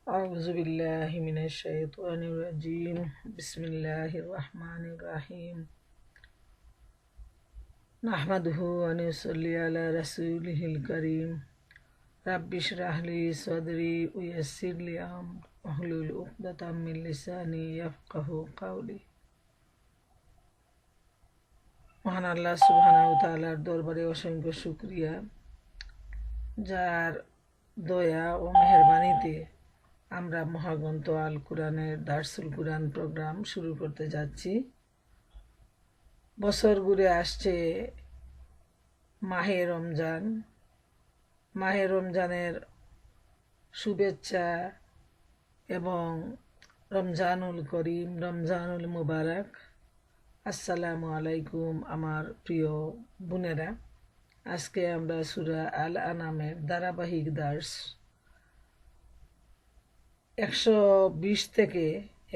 أعوذ بالله من الشيطان الرجيم بسم الله الرحمن الرحيم نحمده ونصلي على رسوله الكريم رب اشرح لي صدري ويسر لي أمري واحلل عقدة من لساني يفقهوا قولي মহান আল্লাহ সুবহানাহু ওয়া তাআলার দরবারে অসংখ্য শুকরিয়া, যার দয়া ও মেহেরবানিতে আমরা মহাগ্রন্থ আল কুরআনের দারসুল কুরআন প্রোগ্রাম শুরু করতে যাচ্ছি। বছর ঘুরে আসছে মাহে রমজান। মাহে রমজানের শুভেচ্ছা এবং রমজানুল করিম, রমজানুল মুবারক। আসসালামু আলাইকুম আমার প্রিয় বোনেরা। আজকে আমরা সূরা আল আনামের ধারাবাহিক দার্স 120 থেকে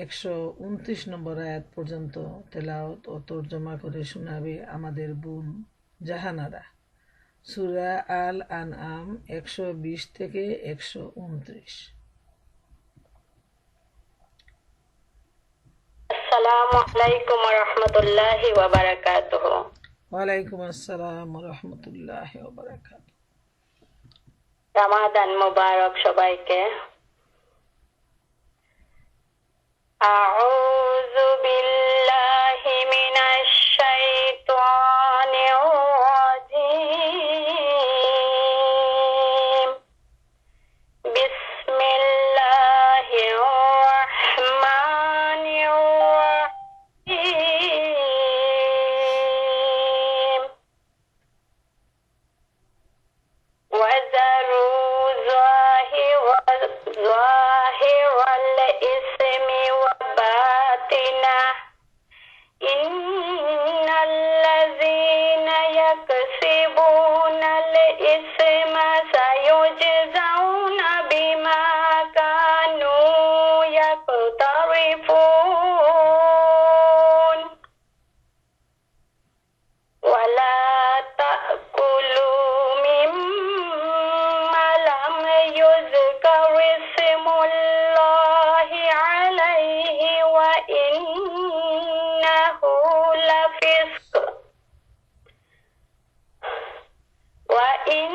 129 নম্বর আয়াত পর্যন্ত তেলাওয়াত ও তরজমা করে শোনাবে আমাদের বোন জাহানারা। সূরা আল আনআম 120 থেকে 129। আসসালামু আলাইকুম ওয়া রাহমাতুল্লাহি ওয়া বারাকাতুহু। ওয়ালাইকুম আসসালাম ওয়া রাহমাতুল্লাহি ওয়া বারাকাতুহু। রমাদান মুবারক সবাইকে। আউযু বিল্লাহি মিনাশ শাইতানির রাজীম। বিসমিল্লাহির রাহমানির রাহিম। وذروا ظاهر الإثم وباطنه إن الذين يكسبون الإثم سيجزون بما كانوا يقترفون ولا تأكلوا مما لم يذكر اسم الله عليه وإنه لفسق وإن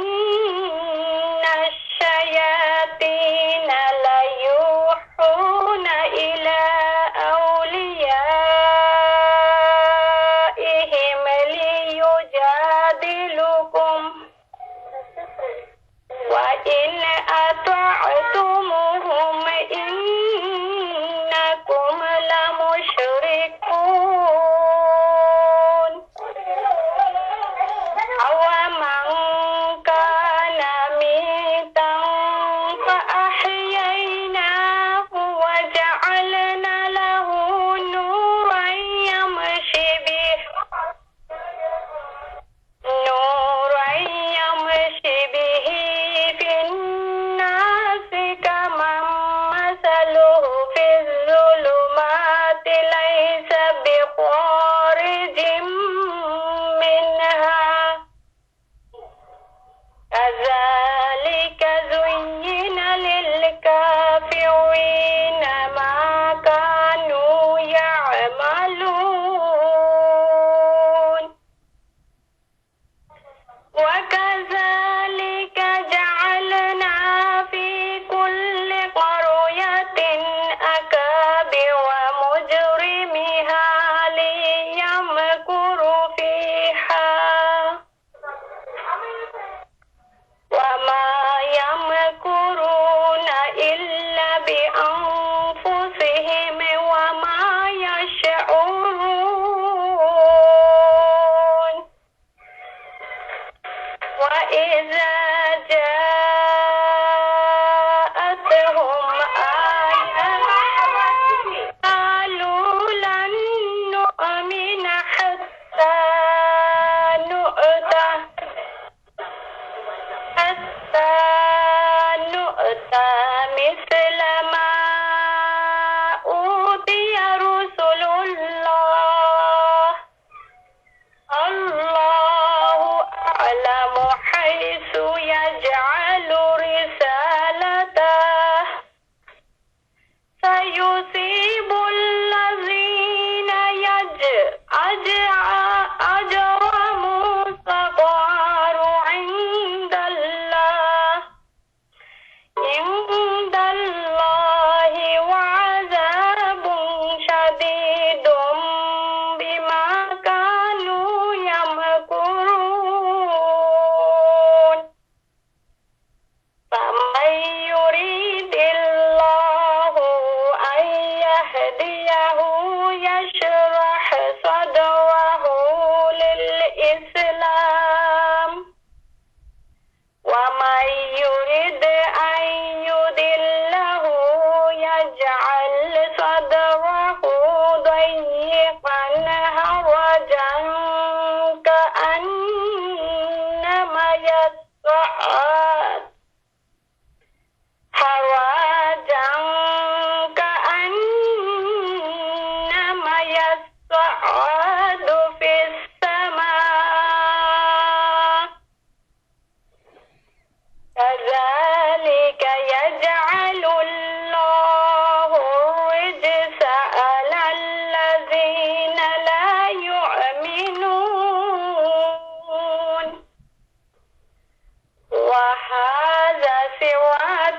الشياطين ليوحون إلى أوليائهم ليجادلوكم وإن أطعتموهم إنكم لمشركون أومن كان ميتا فأحييناه وجعلنا له نورا يمشي به في الناس كمن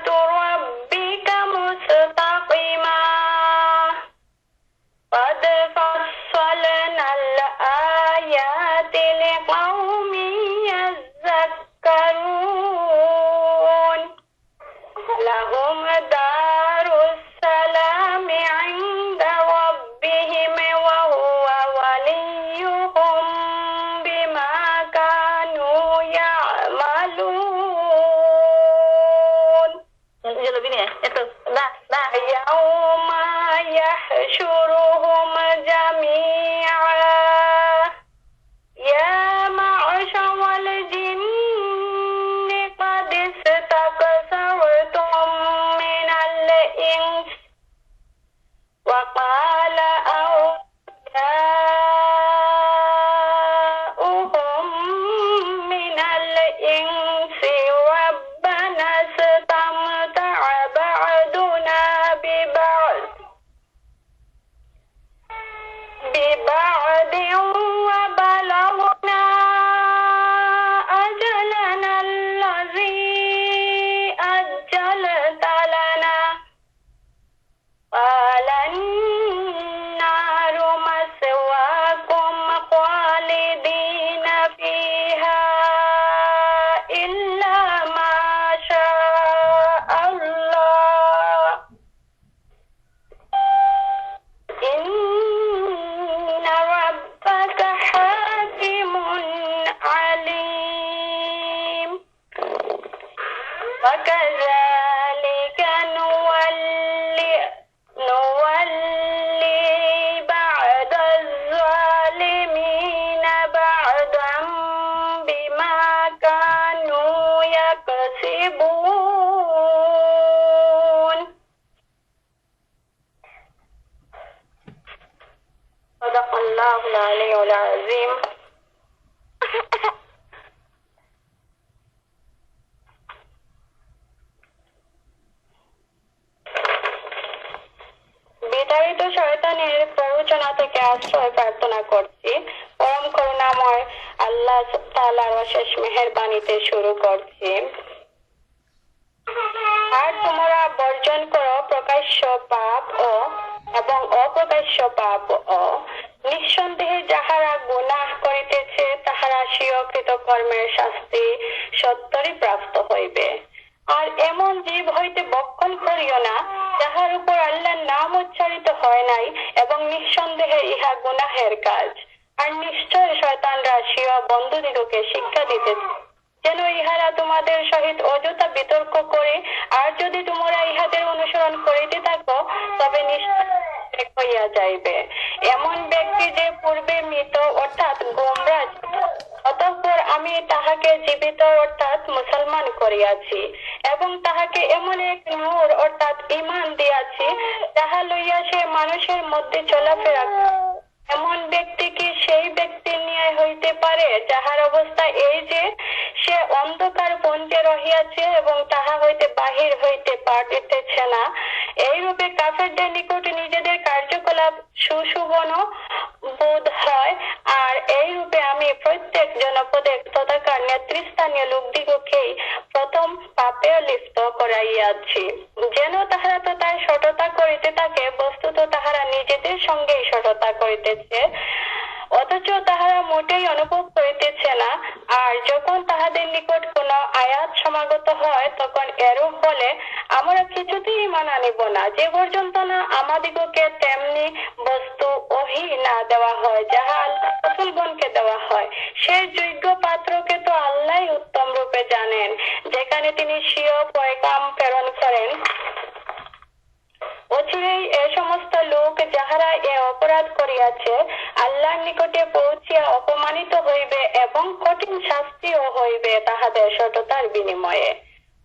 ربك مستقيما قد فصلنا الآيات لقوم يذكرون لهم دار السلام عند ربهم وهو وليهم بما كانوا يعملون يوم يحشرهم جميعا يا معشر الجن قد استكثرتم من الإنس وقال أولياؤهم من الإنس ربنا استمتع بعضنا ببعض وبلغنا أجلنا الذي أجلت لنا قال النار مثواكم خالدين فيها إلا ما شاء الله إن ربك حكيم عليم وكذلك نولي بعض الظالمين بعضا بما كانوا يكسبون صدق الله العلي العظيم বিতাড়িত শয়তানের প্ররোচনা থেকে আশ্রয় প্রার্থনা করছি। পরম করুণাময় আল্লাহ তাআলার অশেষ মেহেরবানিতে শুরু করছি। আর তোমরা বর্জন করো প্রকাশ্য পাপ এবং অপ্রকাশ্য পাপ ও নিঃসন্দেহে যাহারা গুনাহ করিতেছে তাহারা স্বীয় কৃতকর্মের শাস্তি সত্তরই প্রাপ্ত হইবে। আর এমন জীব হইতে বক্ষণ করিও না যাহার উপর আল্লাহর নাম উচ্চারিত হয় নাই এবং নিঃসন্দেহে ইহা গুনাহের কাজ। আর নিশ্চয় শয়তানরা স্বীয় বন্ধুদিগকে শিক্ষা দিতেছে যেন ইহারা তোমাদের সহিত অযথা বিতর্ক করে, আর যদি তোমরা ইহাদের অনুসরণ করিতে থাকো তবে নিশ্চয় হইয়া যাইবে। এমন ব্যক্তি যে পূর্বে মৃত অর্থাৎ গোমরা, অতঃপর আমি তাহাকে জীবিত অর্থাৎ মুসলমান করিয়াছি এবং তাহাকে এমন এক নূর অর্থাৎ ঈমান দিয়াছি যাহা লইয়া সে মানুষের মধ্যে চলাফেরা করে। এমন ব্যক্তি কি সেই ব্যক্তির ন্যায় হইতে পারে যাহার অবস্থা এই যে সে অন্ধকার পুঞ্জে রহিয়াছে এবং তাহা হইতে বাহির হইতে পারিতেছে না? এইরূপে কাফেরদের নিকটে নিজেদের কার্যকলাপ সুশোভন বোধ হয়। আর এইরূপে আমি প্রত্যেক জনপদে তথাকার নেতৃস্থানীয় লোকদিগকেই প্রথম পাপে লিপ্ত করাইয়াছি, যেন তাহারা তো তার সততা করিতে থাকে, বস্তুত তাহারা নিজেদের সঙ্গেই সততা করিতেছে, অথচ তাহারা মোটেই অনুভব করিতেছে না। আর যখন তাহাদের নিকট কোন আয়াত সমাগত হয় তখন এরূপ বলে, আমরা কিছুতেই ঈমান আনিব না যে পর্যন্ত না আমাদিগকে তেমনি বস্তু ওহী না দেওয়া হয় যাহা আল্লাহ রাসূলগণকে দেওয়া হয়। সেই যোগ্য পাত্রকে তো আল্লাহ উত্তম রূপে জানেন, যেখানে তিনি স্বীয় পয়গাম প্রেরণ করেন। অচিরেই এ সমস্ত লোক যাহারা এ অপরাধ করিয়াছে আল্লাহর নিকটে পৌঁছিয়া অপমানিত হইবে এবং কঠিন শাস্তিও হইবে তাহাদের সততার বিনিময়ে।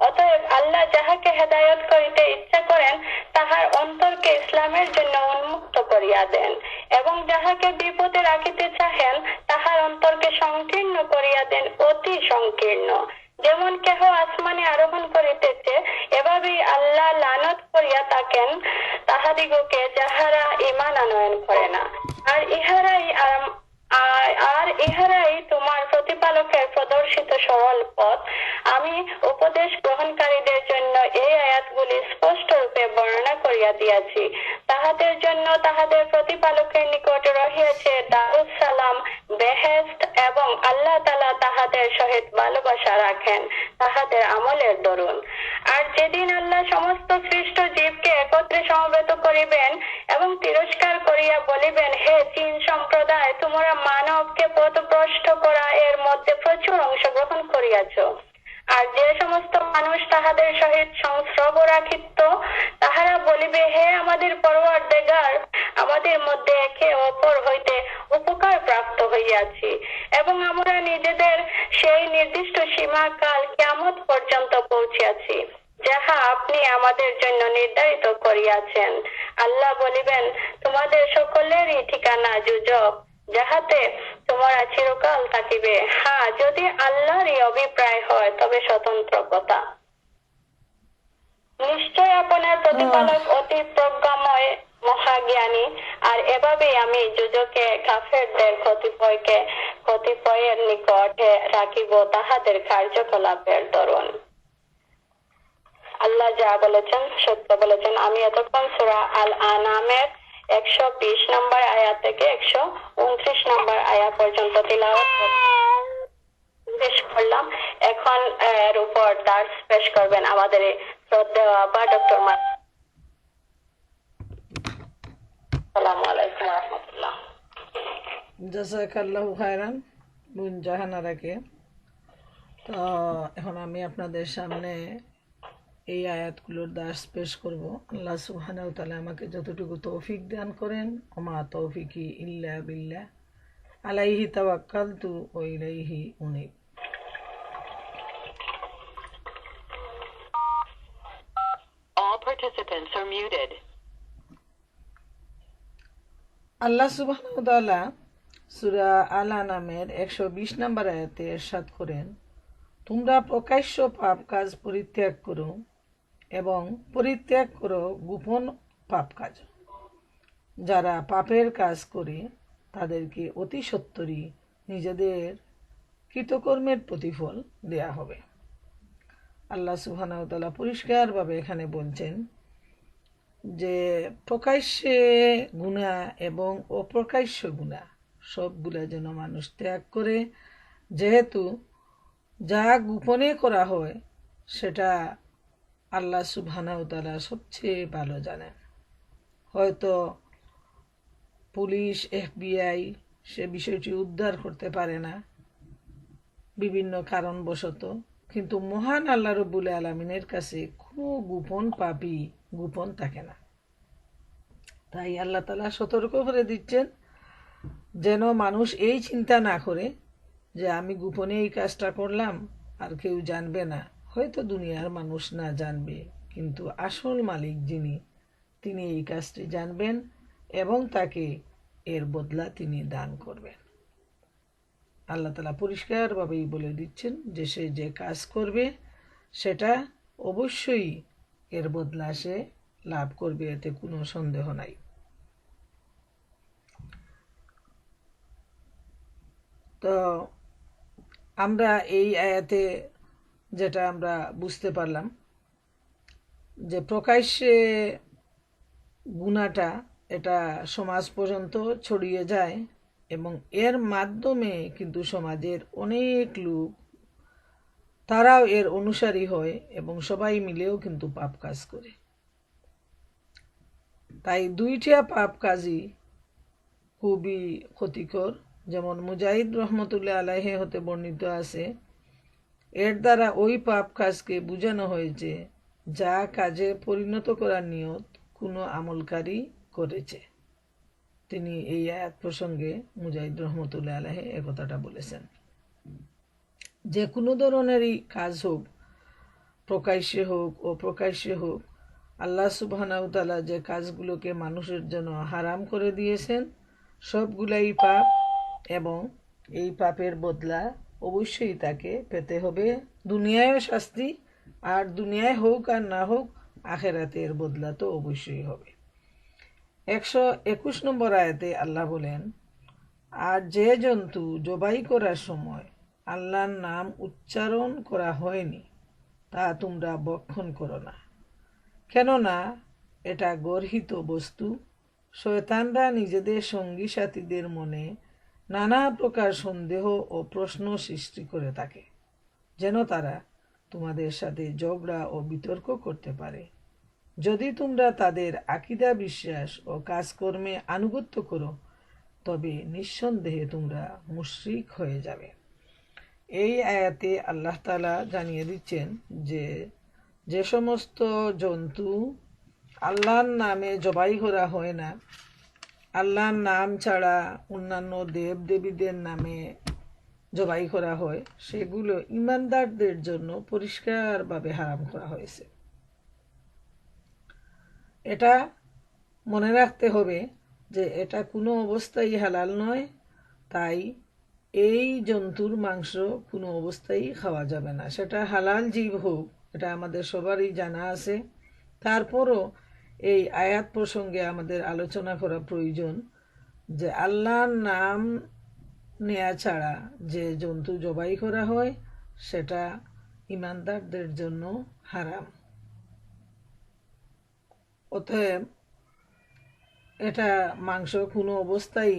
অতএব আল্লাহ যাহাকে হেদায়েত করিতে ইচ্ছা করেন তাহার অন্তরকে ইসলামের জন্য উন্মুক্ত করিয়া দেন, এবং যাহাকে বিপদে রাখিতে চাহেন তাহার অন্তরকে সংকীর্ণ করিয়া দেন, অতি সংকীর্ণ। যেমন কেহ আসমানে আরোহণ করিতেছে, এভাবেই আল্লাহ লানত করিয়া থাকেন তাহাদিগকে যাহারা ঈমান আনয়ন করে না। আর ইহারাই তোমার প্রতিপালক প্রতিপালকের প্রদর্শিত সরল পথ। আমি উপদেশ গ্রহণকারীদের জন্য এই আয়াতগুলি স্পষ্ট রূপে বর্ণনা করিয়া দিয়াছি। তাহাদের জন্য তাহাদের প্রতিপালকের নিকট রহিয়াছে দারুস সালাম, বেহেশত, এবং আল্লাহ তাআলা তাহাদের সহিত ভালোবাসা রাখেন তাহাদের আমলের দরুন। আর যেদিন আল্লাহ সমস্ত সৃষ্ট জীবকে একত্রে সমবেত করিবেন এবং তিরস্কার করিয়া বলিবেন, হে জিন সম্প্রদায়, তোমরা মানবকে পথভ্রষ্ট করা এর মধ্যে প্রচুর অংশগ্রহণ করিয়াছ। আর যে সমস্ত মানুষ তাহাদের সহিত সংস্রব রাখিত, তাহারা বলিবে, হে আমাদের পরওয়ারদিগার, আমাদের মধ্যে একে অপর হইতে উপকার প্রাপ্ত হইয়াছি, এবং আমরা নিজেদের সেই নির্দিষ্ট সীমাকাল কিয়ামত পর্যন্ত পৌঁছিয়াছি, যাহা আপনি আমাদের জন্য নির্ধারিত করিয়াছেন। আল্লাহ বলিবেন, তোমাদের সকলেরই ঠিকানা যুজব, যাহাতে তোমরা চিরকাল থাকিবে। হ্যাঁ, যদি আল্লাহরই অভিপ্রায় হয় তবে স্বতন্ত্র কথা। নিশ্চয় আপনার প্রতিপালক অতি প্রজ্ঞাময়, মহাজ্ঞানী। আর এভাবেই আমি যুজকে কাফেরদের কতিপয়ের নিকটে রাখিব তাহাদের কার্যকলাপের দরুন। আল্লাহ যা বলেছেন সত্য বলেছেন। আমি এতক্ষণ সূরা আল আনামের 120 নম্বর আয়াত থেকে 129 নম্বর আয়াত পর্যন্ত তিলাওয়াত পেশ করলাম। এখন এর উপর দার্স পেশ করবেন আমাদের শ্রদ্ধেয় আব্বা ডক্টর আসসালামু আলাইকুম ওয়া রাহমাতুল্লাহ। জাযাকাল্লাহু খায়রান বোন জাহানারাকে। তো এখন আমি আপনাদের সামনে এই আয়াতগুলোর দাস পেশ করব। আল্লাহ সুবহানাহু ওয়া তাআলা আমাকে যতটুকু তৌফিক দান করেন, ওমা তৌফিকি ইল্লা বিল্লাহ, আলাইহি তাওয়াক্কালতু ওয়া ইলাইহি উনীব। All participants are muted. আল্লাহ সুবহানাহু ওয়া তাআলা সূরা আল আনামের 120 নম্বর আয়াতে ইরশাদ করেন, তোমরা প্রকাশ্য পাপ কাজ পরিত্যাগ করো এবং পরিত্যাগ করো গোপন পাপ কাজ। যারা পাপের কাজ করে তাদেরকে অতি সত্বরই নিজেদের কৃতকর্মের প্রতিফল দেয়া হবে। আল্লাহ সুবহানাহু ওয়া তাআলা পরিষ্কারভাবে এখানে বলছেন যে প্রকাশ্যে গুনাহ এবং অপ্রকাশ্য গুনাহ সবগুলা যেন মানুষ ত্যাগ করে, যেহেতু যা গোপনে করা হয় সেটা আল্লাহ সুবহানাহু ওয়া তাআলা সবচেয়ে ভালো জানেন। হয়তো পুলিশ, FBI সে বিষয়টি উদ্ধার করতে পারে না বিভিন্ন কারণবশত, কিন্তু মহান আল্লাহ রব্বুল আলামিনের কাছে কোনো গোপন পাপই গোপন থাকে না। তাই আল্লাহ তাআলা সতর্ক করে দিচ্ছেন যেন মানুষ এই চিন্তা না করে যে আমি গোপনে এই কাজটা করলাম আর কেউ জানবে না, হয়তো দুনিয়ার মানুষ না জানবে, কিন্তু আসল মালিক যিনি তিনি এই কাজটি জানবেন এবং তাকে এর বদলা তিনি দান করবেন। আল্লাহ তাআলা পরিষ্কারভাবেই বলে দিচ্ছেন যে সে যে কাজ করবে সেটা অবশ্যই এর বদলা সে লাভ করবে, এতে কোনো সন্দেহ নাই। তো আমরা এই আয়াতে যেটা আমরা বুঝতে পারলাম যে প্রকাশ্যে গুনাহটা এটা সমাজ পর্যন্ত ছড়িয়ে যায় এবং এর মাধ্যমে কিন্তু সমাজের অনেক লোক তারাও এর অনুসারী হয় এবং সবাই মিলেও কিন্তু পাপ কাজ করে। তাই দুইটা পাপ কাজই খুবই ক্ষতিকর। যেমন মুজাহিদ রহমতুল্লাহ আলাইহি হতে বর্ণিত আছে, এর দ্বারা ওই পাপ কাজকে বোঝানো হয়েছে যা কাজে পরিণত করার নিয়ত কোনো আমলকারী করেছে। তিনি এই আয়াত প্রসঙ্গে মুজাহিদ রহমতুল্লাহ আলাইহি এই কথাটা বলেছেন। যে কোনো ধরনেরই কাজ হোক, প্রকাশ্যে হোক ও প্রকাশ্যে হোক, আল্লাহ সুবহানাহু ওয়া তাআলা যে কাজগুলোকে মানুষের জন্য হারাম করে দিয়েছেন সবগুলাই পাপ এবং এই পাপের বদলা অবশ্যই তাকে পেতে হবে, দুনিয়ায়ও শাস্তি, আর দুনিয়ায় হোক আর না হোক আখিরাতের বদলা তো অবশ্যই হবে। 121 নম্বর আয়াতে আল্লাহ বলেন, আর যে জন্তু জবাই করার সময় আল্লাহর নাম উচ্চারণ করা হয়নি তা তোমরা ভক্ষণ করো না, কেননা এটা গর্হিত বস্তু। শয়তানরা নিজেদের সঙ্গী সাথীদের মনে নানা প্রকার সন্দেহ ও প্রশ্ন সৃষ্টি করে থাকে, যেন তারা তোমাদের সাথে ঝগড়া ও বিতর্ক করতে পারে। যদি তোমরা তাদের আকীদা বিশ্বাস ও কাজকর্মে আনুগত্য করো, তবে নিঃসন্দেহে তোমরা মুশরিক হয়ে যাবে। এই আয়াতে আল্লাহ তাআলা জানিয়ে দিচ্ছেন যে যে সমস্ত জন্তু আল্লাহর নামে জবাই করা হয় না, আল্লাহর নাম ছাড়া অন্যান্য দেব দেবীদের নামে জবাই করা হয়, সেগুলো ঈমানদারদের জন্য পরিষ্কারভাবে হারাম করা হয়েছে। এটা মনে রাখতে হবে যে এটা কোনো অবস্থায় হালাল নয়, তাই এই জন্তুর মাংস কোনো অবস্থায় খাওয়া যাবে না, সেটা হালাল জীব হোক, এটা আমাদের সবারই জানা আছে। তারপরও এই আয়াত প্রসঙ্গে আমাদের আলোচনা করা প্রয়োজন যে আল্লাহর নাম নেয়া ছাড়া যে জন্তু জবাই করা হয় সেটা ঈমানদারদের জন্য হারাম। অতএব এটা মাংস কোনো অবস্থায়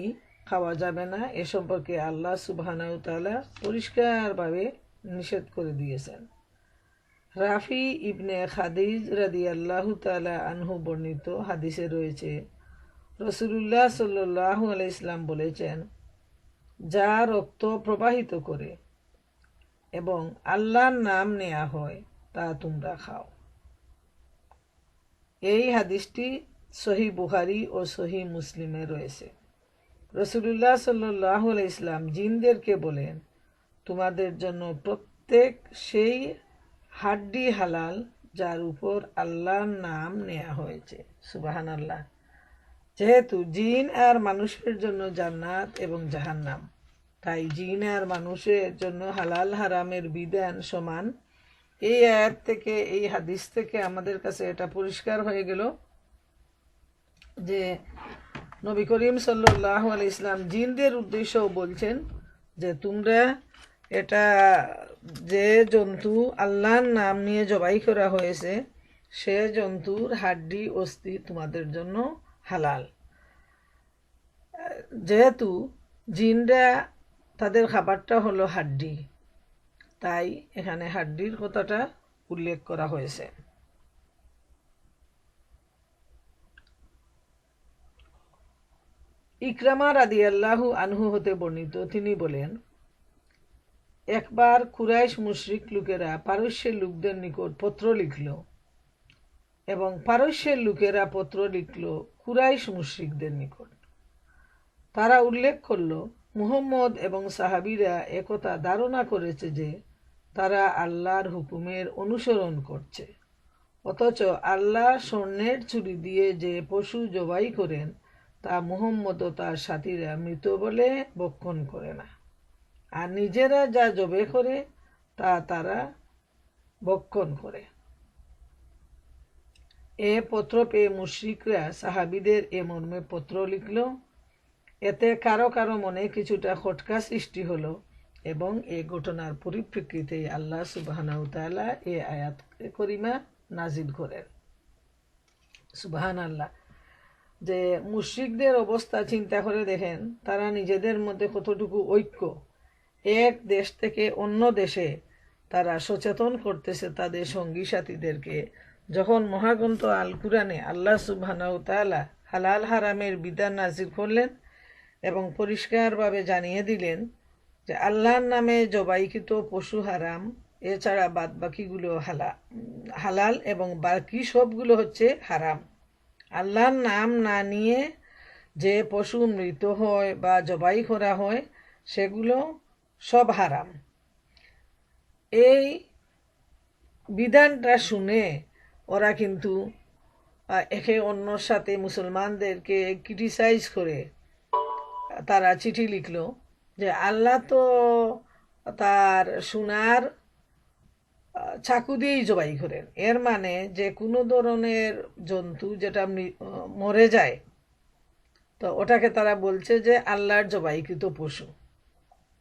খাওয়া যাবে না, এ সম্পর্কে আল্লাহ সুবহানাহু ওয়া তাআলা পরিষ্কারভাবে নিষেধ করে দিয়েছেন। রাফি ইবনে খাদিজ রাদিয়াল্লাহু তাআলা আনহু বর্ণিত হাদিসে রয়েছে, রাসূলুল্লাহ সাল্লাল্লাহু আলাইহি সাল্লাম বলেছেন, যা রক্ত প্রবাহিত করে এবং আল্লাহর নাম নেওয়া হয় তা তোমরা খাও। এই হাদিসটি সহিহ বুখারী ও সহিহ মুসলিমে রয়েছে। রাসূলুল্লাহ সাল্লাল্লাহু আলাইহি সাল্লাম জিনদেরকে বলেন, তোমাদের জন্য প্রত্যেক সেই হাড্ডি হালাল যার উপর আল্লাহর নাম নেওয়া হয়েছে। সুবহানাল্লাহ। যেহেতু জিন আর মানুষের জন্য জান্নাত এবং জাহান্নাম, তাই জিন আর মানুষের জন্য হালাল হারামের বিধান সমান। এই আয়াত থেকে, এই হাদিস থেকে আমাদের কাছে এটা পরিষ্কার হয়ে গেল যে নবী করিম সাল্লাল্লাহু আলাইহি ওয়াসাল্লাম জিনদের উদ্দেশ্যও বলছেন যে তোমরা এটা যে জন্তু আল্লাহর নাম নিয়ে জবাই করা হয়েছে সে জন্তুর হাড্ডি অস্থি তোমাদের জন্য হালাল। যেহেতু জিনরা তাদের খাবারটা হলো হাড্ডি, তাই এখানে হাড্ডির কথাটা উল্লেখ করা হয়েছে। ইকরামা রাদিয়াল্লাহু আনহু হতে বর্ণিত, তিনি বলেন, একবার কুরাইশ মুশরিক লোকেরা পারস্যের লোকদের নিকট পত্র লিখল এবং পারস্যের লোকেরা পত্র লিখল কুরাইশ মুশরিকদের নিকট। তারা উল্লেখ করল, মুহাম্মদ এবং সাহাবীরা একথা ধারণা করেছে যে তারা আল্লাহর হুকুমের অনুসরণ করছে, অথচ আল্লাহ স্বর্ণের ছুরি দিয়ে যে পশু জবাই করেন তা মুহাম্মদ ও তার সাথীরা মৃত বলে ভক্ষণ করে না, আর নিজেরা যা জবে করে তা তারা ভক্ষণ করে। এ পত্র পেয়ে মুশরিকরা সাহাবীদের এ মর্মে পত্র লিখল। এতে কারো কারো মনে কিছুটা খটকা সৃষ্টি হলো এবং এই ঘটনার পরিপ্রেক্ষিতে আল্লাহ সুবহানাহু ওয়া তাআলা এই আয়াত করিমা নাজিল করেন। সুবহানাল্লাহ। যে মুশরিকদের অবস্থা চিন্তা করে দেখেন, তারা নিজেদের মধ্যে কতটুকু ঐক্য, এক দেশ থেকে অন্য দেশে তারা সচেতন করতেছে তাদের সঙ্গী সাথীদেরকে। যখন মহাগ্রন্থ আল কুরআনে আল্লাহ সুবহানাহু ওয়া তাআলা হালাল হারামের বিধান নাজিল করলেন এবং পরিষ্কারভাবে জানিয়ে দিলেন যে আল্লাহর নামে জবাইকৃত পশু হারাম, এছাড়া বাদ বাকিগুলো হালাল এবং বাকি সবগুলো হচ্ছে হারাম। আল্লাহর নাম না নিয়ে যে পশু মৃত হয় বা জবাই করা হয় সেগুলো সব হারাম। এই বিধানটা শুনে ওরা কিন্তু একে অন্যর সাথে মুসলমানদেরকে ক্রিটিসাইজ করে তারা চিঠি লিখল যে আল্লাহ তো তার সোনার চাকু দিয়েই জবাই করেন, এর মানে যে কোনো ধরনের জন্তু যেটা মরে যায় তো ওটাকে তারা বলছে যে আল্লাহর জবাইকৃত পশু।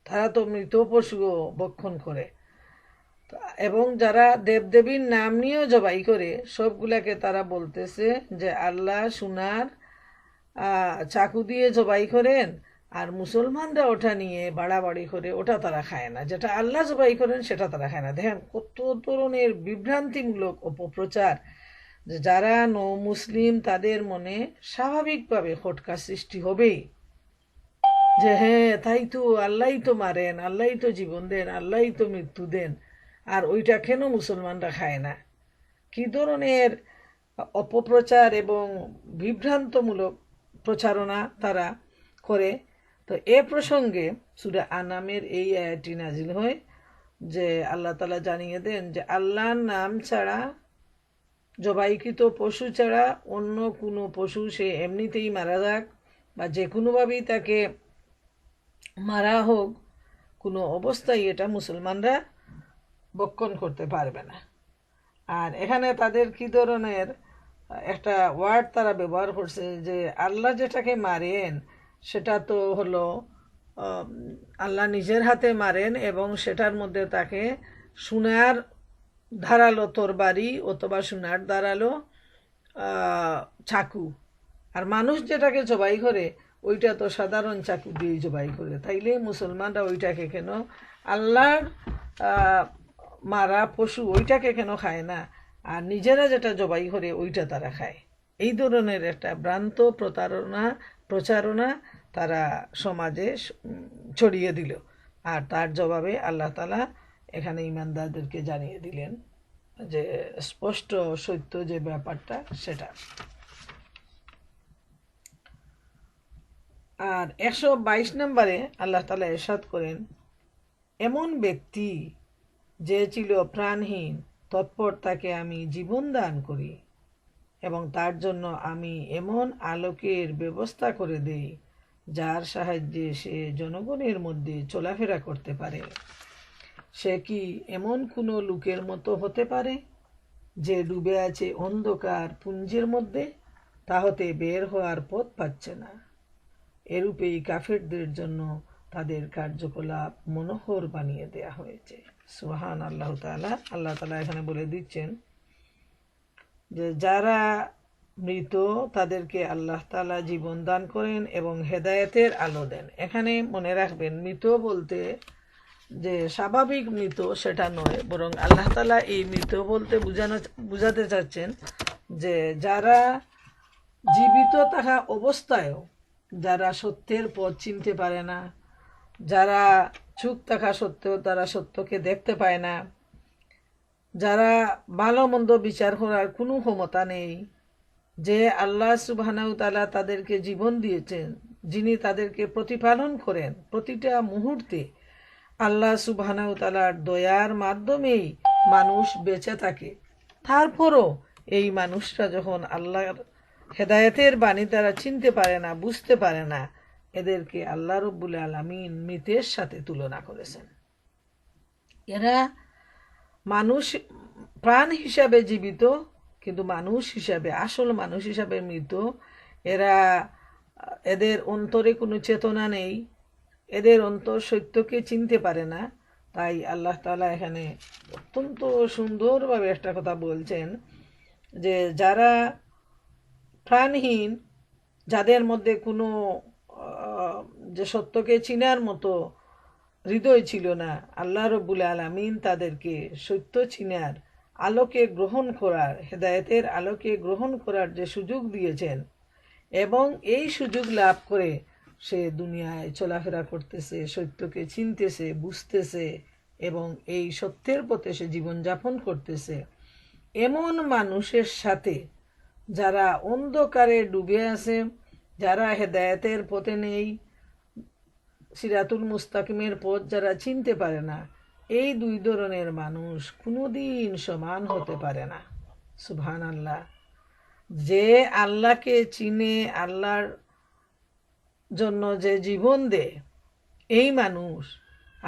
তারা তো মৃত পশুও ভক্ষণ করে। এবং যারা দেবদেবীর নাম নিয়েও জবাই করে, সবগুলাকে তারা বলতেছে যে আল্লাহ সোনার চাকু দিয়ে জবাই করেন, আর মুসলমানরা ওটা নিয়ে বাড়াবাড়ি করে ওটা তারা খায় না, যেটা আল্লাহ জবাই করেন সেটা তারা খায় না। দেখেন কত ধরনের বিভ্রান্তিমূলক অপপ্রচার, যে যারা মুসলিম তাদের মনে স্বাভাবিকভাবে খটকা সৃষ্টি হবেই, যে হ্যাঁ তাই তো, আল্লাহই তো মারেন, আল্লাহই তো জীবন দেন, আল্লাহই তো মৃত্যু দেন, আর ওইটা কেন মুসলমানরা খায় না। কি ধরনের অপপ্রচার এবং বিভ্রান্তমূলক প্রচারণা তারা করে। তো এ প্রসঙ্গে সূরা আনামের এই আয়াতটি নাজিল হয়, যে আল্লাহ তাআলা জানিয়ে দেন যে আল্লাহর নাম ছাড়া, জবাইকৃত পশু ছাড়া অন্য কোনো পশু সে এমনিতেই মারা যাক বা যে কোনোভাবেই তাকে মারা হোক, কোনো অবস্থায় এটা মুসলমানরা ভক্ষণ করতে পারবে না। আর এখানে তাদের কি ধরনের একটা ওয়ার্ড তারা ব্যবহার করছে, যে আল্লাহ যেটাকে মারেন সেটা তো হলো আল্লাহ নিজের হাতে মারেন, এবং সেটার মধ্যে তাকে সোনার ধারালো তরবারি অথবা সোনার ধারালো চাকু। আর মানুষ যেটাকে জবাই করে ওইটা তো সাধারণ চাকু দিয়ে জবাই করে। তাইলে মুসলমানরা ওইটাকে কেন, আল্লাহর মারা পশু ওইটাকে কেন খায় না, আর নিজেরা যেটা জবাই করে ওইটা তারা খায়? এই ধরনের একটা ভ্রান্ত প্রচারণা তারা সমাজে ছড়িয়ে দিল। আর তার জবাবে আল্লাহ তাআলা এখানে ইমানদারদেরকে জানিয়ে দিলেন যে স্পষ্ট সত্য যে ব্যাপারটা সেটা। আর 122 নম্বরে আল্লাহ তাআলা ইরশাদ করেন, এমন ব্যক্তি যে ছিল প্রাণহীন, তৎপর তাকে আমি জীবন দান করি এবং তার জন্য আমি এমন আলোকের ব্যবস্থা করে দেই যার সাহায্যে সে জনগণের মধ্যে চলাফেরা করতে পারে। সে কি এমন কোনো লোকের মতো হতে পারে যে ডুবে আছে অন্ধকার পুঞ্জের মধ্যে, তা হতে বের হওয়ার পথ পাচ্ছে না? এরূপেই কাফেরদের জন্য তাদের কার্যকলাপ মনোহর বানিয়ে দেয়া হয়েছে। সুবহান আল্লাহ তাআলা। আল্লাহ তাআলা এখানে বলে দিচ্ছেন যে যারা মৃত তাদেরকে আল্লাহ তাআলা জীবন দান করেন এবং হেদায়েতের আলো দেন। এখানে মনে রাখবেন, মৃত বলতে যে স্বাভাবিক মৃত সেটা নয়, বরং আল্লাহ তাআলা এই মৃত বলতে বুঝাতে চাচ্ছেন যে যারা জীবিত থাকা অবস্থায়ও, যারা সত্যের পথ চিনতে পারে না, যারা চুপ থাকা সত্ত্বেও তারা সত্যকে দেখতে পায় না, যারা ভালো মন্দ বিচার করার কোনো ক্ষমতা নেই, যে আল্লাহ সুবহানাহু ওয়া তাআলা তাদেরকে জীবন দিয়েছেন, যিনি তাদেরকে প্রতিপালন করেন প্রতিটা মুহূর্তে, আল্লাহ সুবহানাহু ওয়া তাআলার দয়ার মাধ্যমেই মানুষ বেঁচে থাকে। তারপরও এই মানুষরা যখন আল্লাহর হেদায়েতের বাণী তারা চিনতে পারে না, বুঝতে পারে না, এদেরকে আল্লাহ রব্বুল আলামিন মৃতের সাথে তুলনা করেছেন। এরা মানুষ প্রাণ হিসাবে জীবিত, কিন্তু মানুষ হিসাবে, আসল মানুষ হিসাবে মৃত। এদের অন্তরে কোনো চেতনা নেই, এদের অন্তর সত্যকে চিনতে পারে না। তাই আল্লাহ তাআলা এখানে অত্যন্ত সুন্দরভাবে একটা কথা বলছেন, যে যারা প্রাণহীন, যাদের মধ্যে কোনো যে সত্যকে চিনার মতো হৃদয় ছিল না, আল্লাহ রব্বুল আলামিন তাদেরকে সত্য চিনার, আলোকে গ্রহণ করার, হেদায়েতের আলোকে গ্রহণ করার যে সুযোগ দিয়েছেন, এবং এই সুযোগ লাভ করে সে দুনিয়ায় চলাফেরা করতেছে, সত্যকে চিনতেছে, বুঝতেছে এবং এই সত্যের পথে সে জীবনযাপন করতেছে। এমন মানুষের সাথে যারা অন্ধকারে ডুবে আছে, যারা হেদায়েতের পথে নেই, সিরাতুল মুস্তাকিমের পথ যারা চিনতে পারে না, এই দুই ধরনের মানুষ কোনোদিন সমান হতে পারে না। সুবহানাল্লাহ। যে আল্লাহকে চিনে, আল্লাহর জন্য যে জীবন দেয় এই মানুষ,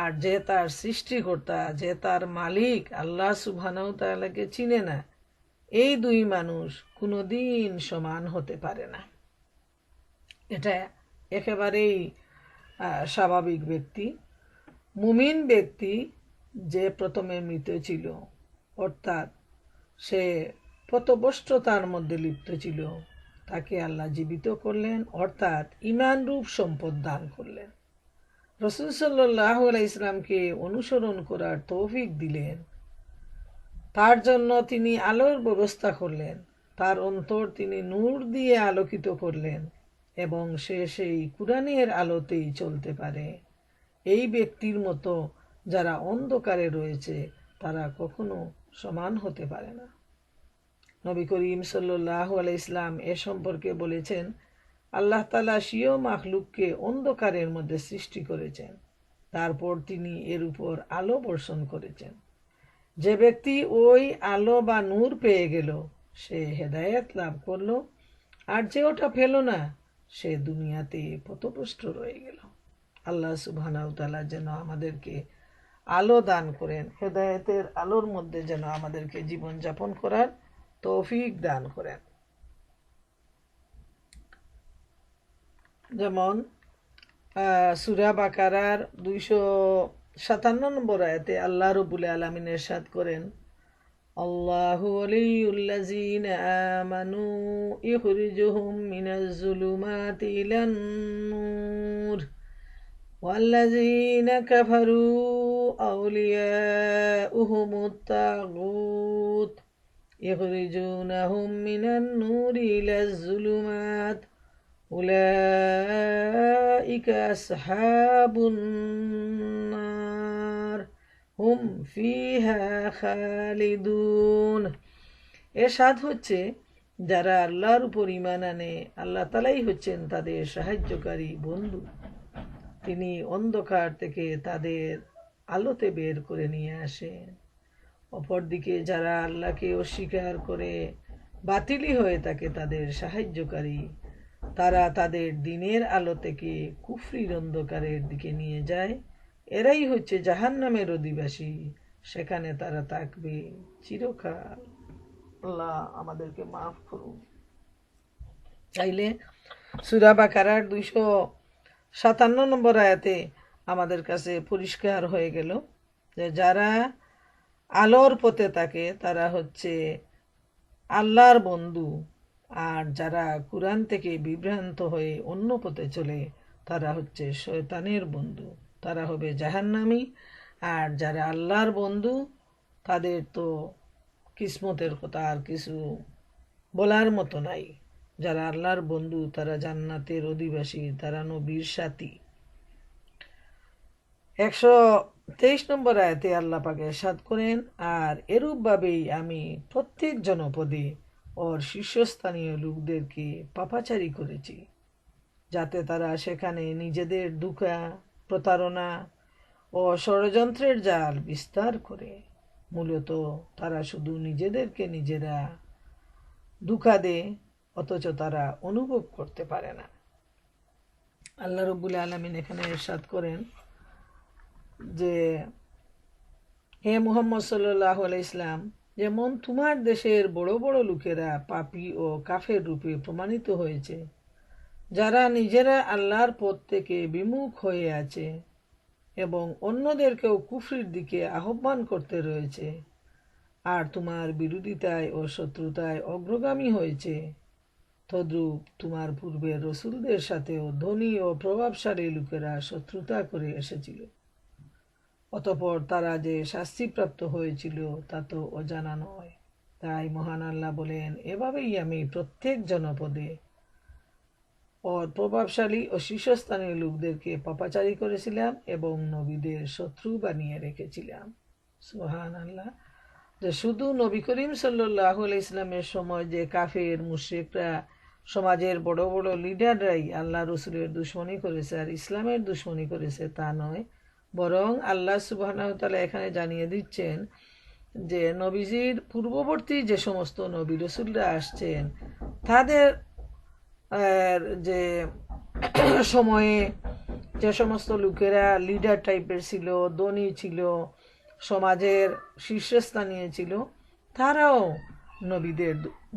আর যে তার সৃষ্টিকর্তা, যে তার মালিক আল্লাহ সুবহানাহু ওয়া তাআলাকে চিনে না, এই দুই মানুষ কোনোদিন সমান হতে পারে না। এটা একেবারেই স্বাভাবিক ব্যক্তি। মুমিন ব্যক্তি যে প্রথমে মৃত ছিল, অর্থাৎ সে পথভ্রষ্টতার মধ্যে লিপ্ত ছিল, তাকে আল্লাহ জীবিত করলেন, অর্থাৎ ঈমান রূপ সম্পদ দান করলেন। রাসূল সাল্লাল্লাহু আলাইহি ইসলামকে অনুসরণ করার তৌফিক দিলেন। তার জন্য তিনি আলোর ব্যবস্থা করলেন, তার অন্তর তিনি নূর দিয়ে আলোকিত করলেন এবং সে সেই কুরআনের আলোতেই চলতে পারে। এই ব্যক্তির মতো যারা অন্ধকারে রয়েছে তারা কখনো সমান হতে পারে না। নবী করিম সাল্লাল্লাহু আলাইহি ইসলাম এ সম্পর্কে বলেছেন, আল্লাহ তাআলা স্বীয় মাখলুককে অন্ধকারের মধ্যে সৃষ্টি করেছেন, তারপর তিনি এর উপর আলো বর্ষণ করেছেন। যে ব্যক্তি ওই আলো বা নূর পেয়ে গেল সে হেদায়েত লাভ করলো, আর যে ওটা পেল না সে দুনিয়াতে পথভ্রষ্ট রয়ে গেল। আল্লাহ সুবহানাহু ওয়া তাআলা যেন আমাদেরকে আলো দান করেন, হেদায়েতের আলোর মধ্যে যেন আমাদেরকে জীবন যাপন করার তৌফিক দান করেন। যেমন সূরা বাকারার 257 নম্বর আয়াতে আল্লাহ রাব্বুল আলামিন ইরশাদ করেন, আল্লাহু ওয়ালিয়ুল্লাযীনা আমানু ইখরিজুহুম মিনাজ যুলুমাতি ইলান নূর ওয়াল্লাযীনা কাফারু আউলিয়াউহুমুত তাগুত ইখরিজুনাহুম মিনান নূরি ইলাজ যুলুমাত উলাইকা আসহাবুন নার হুম ফিহা খালিদুন। এরশাদ হচ্ছে, যারা আল্লাহর উপর ঈমান আনে আল্লাহ তাআলাই হচ্ছেন তাদের সাহায্যকারী বন্ধু। তিনি অন্ধকার থেকে তাদের আলোতে বের করে নিয়ে আসেন। অপরদিকে যারা আল্লাহকে অস্বীকার করে বাতিলি হয়ে থাকে তাদের সাহায্যকারী, তারা তাদের দিনের আলো থেকে কুফরির অন্ধকারের দিকে নিয়ে যায়। এরাই হচ্ছে জাহান্নামের অধিবাসী, সেখানে তারা থাকবে চিরকাল। আল্লাহ আমাদেরকে মাফ করুন। চাইলে সূরা বাকারার 257 নম্বর আয়াতে আমাদের কাছে পরিষ্কার হয়ে গেল যে যারা আলোর পথে থাকে তারা হচ্ছে আল্লাহর বন্ধু, আর যারা কুরআন থেকে বিভ্রান্ত হয়ে অন্য পথে চলে তারা হচ্ছে শয়তানের বন্ধু, তারা হবে জাহান্নামী। আর যারা আল্লাহর বন্ধু তাদের তো কিসমতের কথা আর কিছু বলার মতো নাই। যারা আল্লাহর বন্ধু তারা জান্নাতের অধিবাসী, তারা নবীর সাথী। 123 নম্বর আয়াতে আল্লাহ পাক ইরশাদ করেন, আর এরূপভাবেই আমি প্রত্যেক জনপদে ওর শীর্ষস্থানীয় লোকদেরকে পাপাচারী করেছি, যাতে তারা সেখানে নিজেদের ধোঁকা, প্রতারণা ও ষড়যন্ত্রের জাল বিস্তার করে। মূলত তারা শুধু নিজেদেরকে নিজেরা ধোঁকা দেয়, অথচ তারা অনুভব করতে পারে না। আল্লাহ রাব্বুল আলামিন এখানে ইরশাদ করেন যে, হে মুহাম্মদ সাল্লাল্লাহু আলাইহি ইসলাম, যেমন তোমার দেশের বড় বড় লোকেরা পাপী ও কাফের রূপে প্রমাণিত হয়েছে, যারা নিজেরা আল্লাহর পথ থেকে বিমুখ হয়ে আছে এবং অন্যদেরকেও কুফরির দিকে আহ্বান করতে রয়েছে, আর তোমার বিরোধিতায় ও শত্রুতায় অগ্রগামী হয়েছে, তদ্রূপ তোমার পূর্বের রসুলদের সাথেও ধনী ও প্রভাবশালী লোকেরা শত্রুতা করে এসেছিল। অতঃপর তারা যে শাস্তিপ্রাপ্ত হয়েছিল তা তো অজানা নয়। তাই মহান আল্লাহ বলেন, এভাবেই আমি প্রত্যেক জনপদে ওর প্রভাবশালী ও শীর্ষস্থানীয় লোকদেরকে পাপাচারী করেছিলাম এবং নবীদের শত্রু বানিয়ে রেখেছিলাম। সুবহানাল্লাহ। যে শুধু নবী করিম সাল্লাল্লাহু আলাইহি ইসলামের সময় যে কাফের মুশরিকরা, সমাজের বড় বড় লিডাররাই আল্লাহ রসুলের দুশমনী করেছে আর ইসলামের দুশমনী করেছে তা নয়, বরং আল্লাহ সুবহানাহু ওয়া তাআলা এখানে জানিয়ে দিচ্ছেন যে নবীজির পূর্ববর্তী যে সমস্ত নবী রসুলরা আসছেন তাদের যে সময়ে যে সমস্ত লোকেরা লিডার টাইপের ছিল, ধনী ছিল, সমাজের শীর্ষস্থানীয় ছিল, তারাও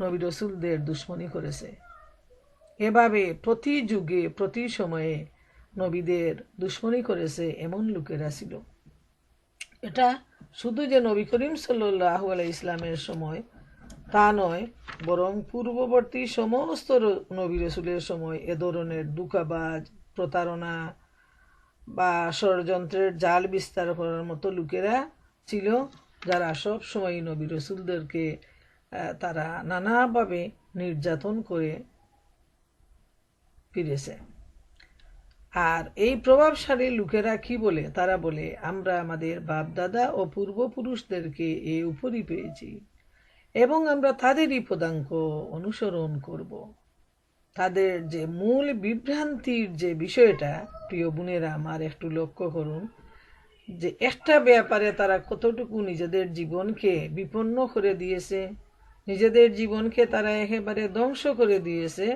নবী রসুলদের দুশমনী করেছে। এভাবে প্রতি যুগে প্রতি সময়ে নবীদের দুশ্মনী করেছে এমন লোকেরা ছিল। এটা শুধু যে নবী করিম সাল্লাল্লাহু আলাইহি ইসলামের সময় তা নয়, বরং পূর্ববর্তী সমস্ত নবী রসুলের সময় এ ধরনের দুঃখাবাজ, প্রতারণা বা ষড়যন্ত্রের জাল বিস্তার করার মতো লোকেরা ছিল, যারা সব সময় নবী রসুলদেরকে তারা নানাভাবে নির্যাতন করে ফিরেছে। আর এই প্রভাবশালী লোকেরা কি বলে? তারা বলে, আমরা আমাদের বাপদাদা ও পূর্বপুরুষদেরকে এ উপরই পেয়েছি এবং আমরা তাদেরই পদাঙ্ক অনুসরণ করব। তাদের যে মূল বিভ্রান্তির যে বিষয়টা, প্রিয় বোনেরা আমার, একটু লক্ষ্য করুন যে একটা ব্যাপারে তারা কতটুকু নিজেদের জীবনকে বিপন্ন করে দিয়েছে, নিজেদের জীবনকে তারা একেবারে ধ্বংস করে দিয়েছে।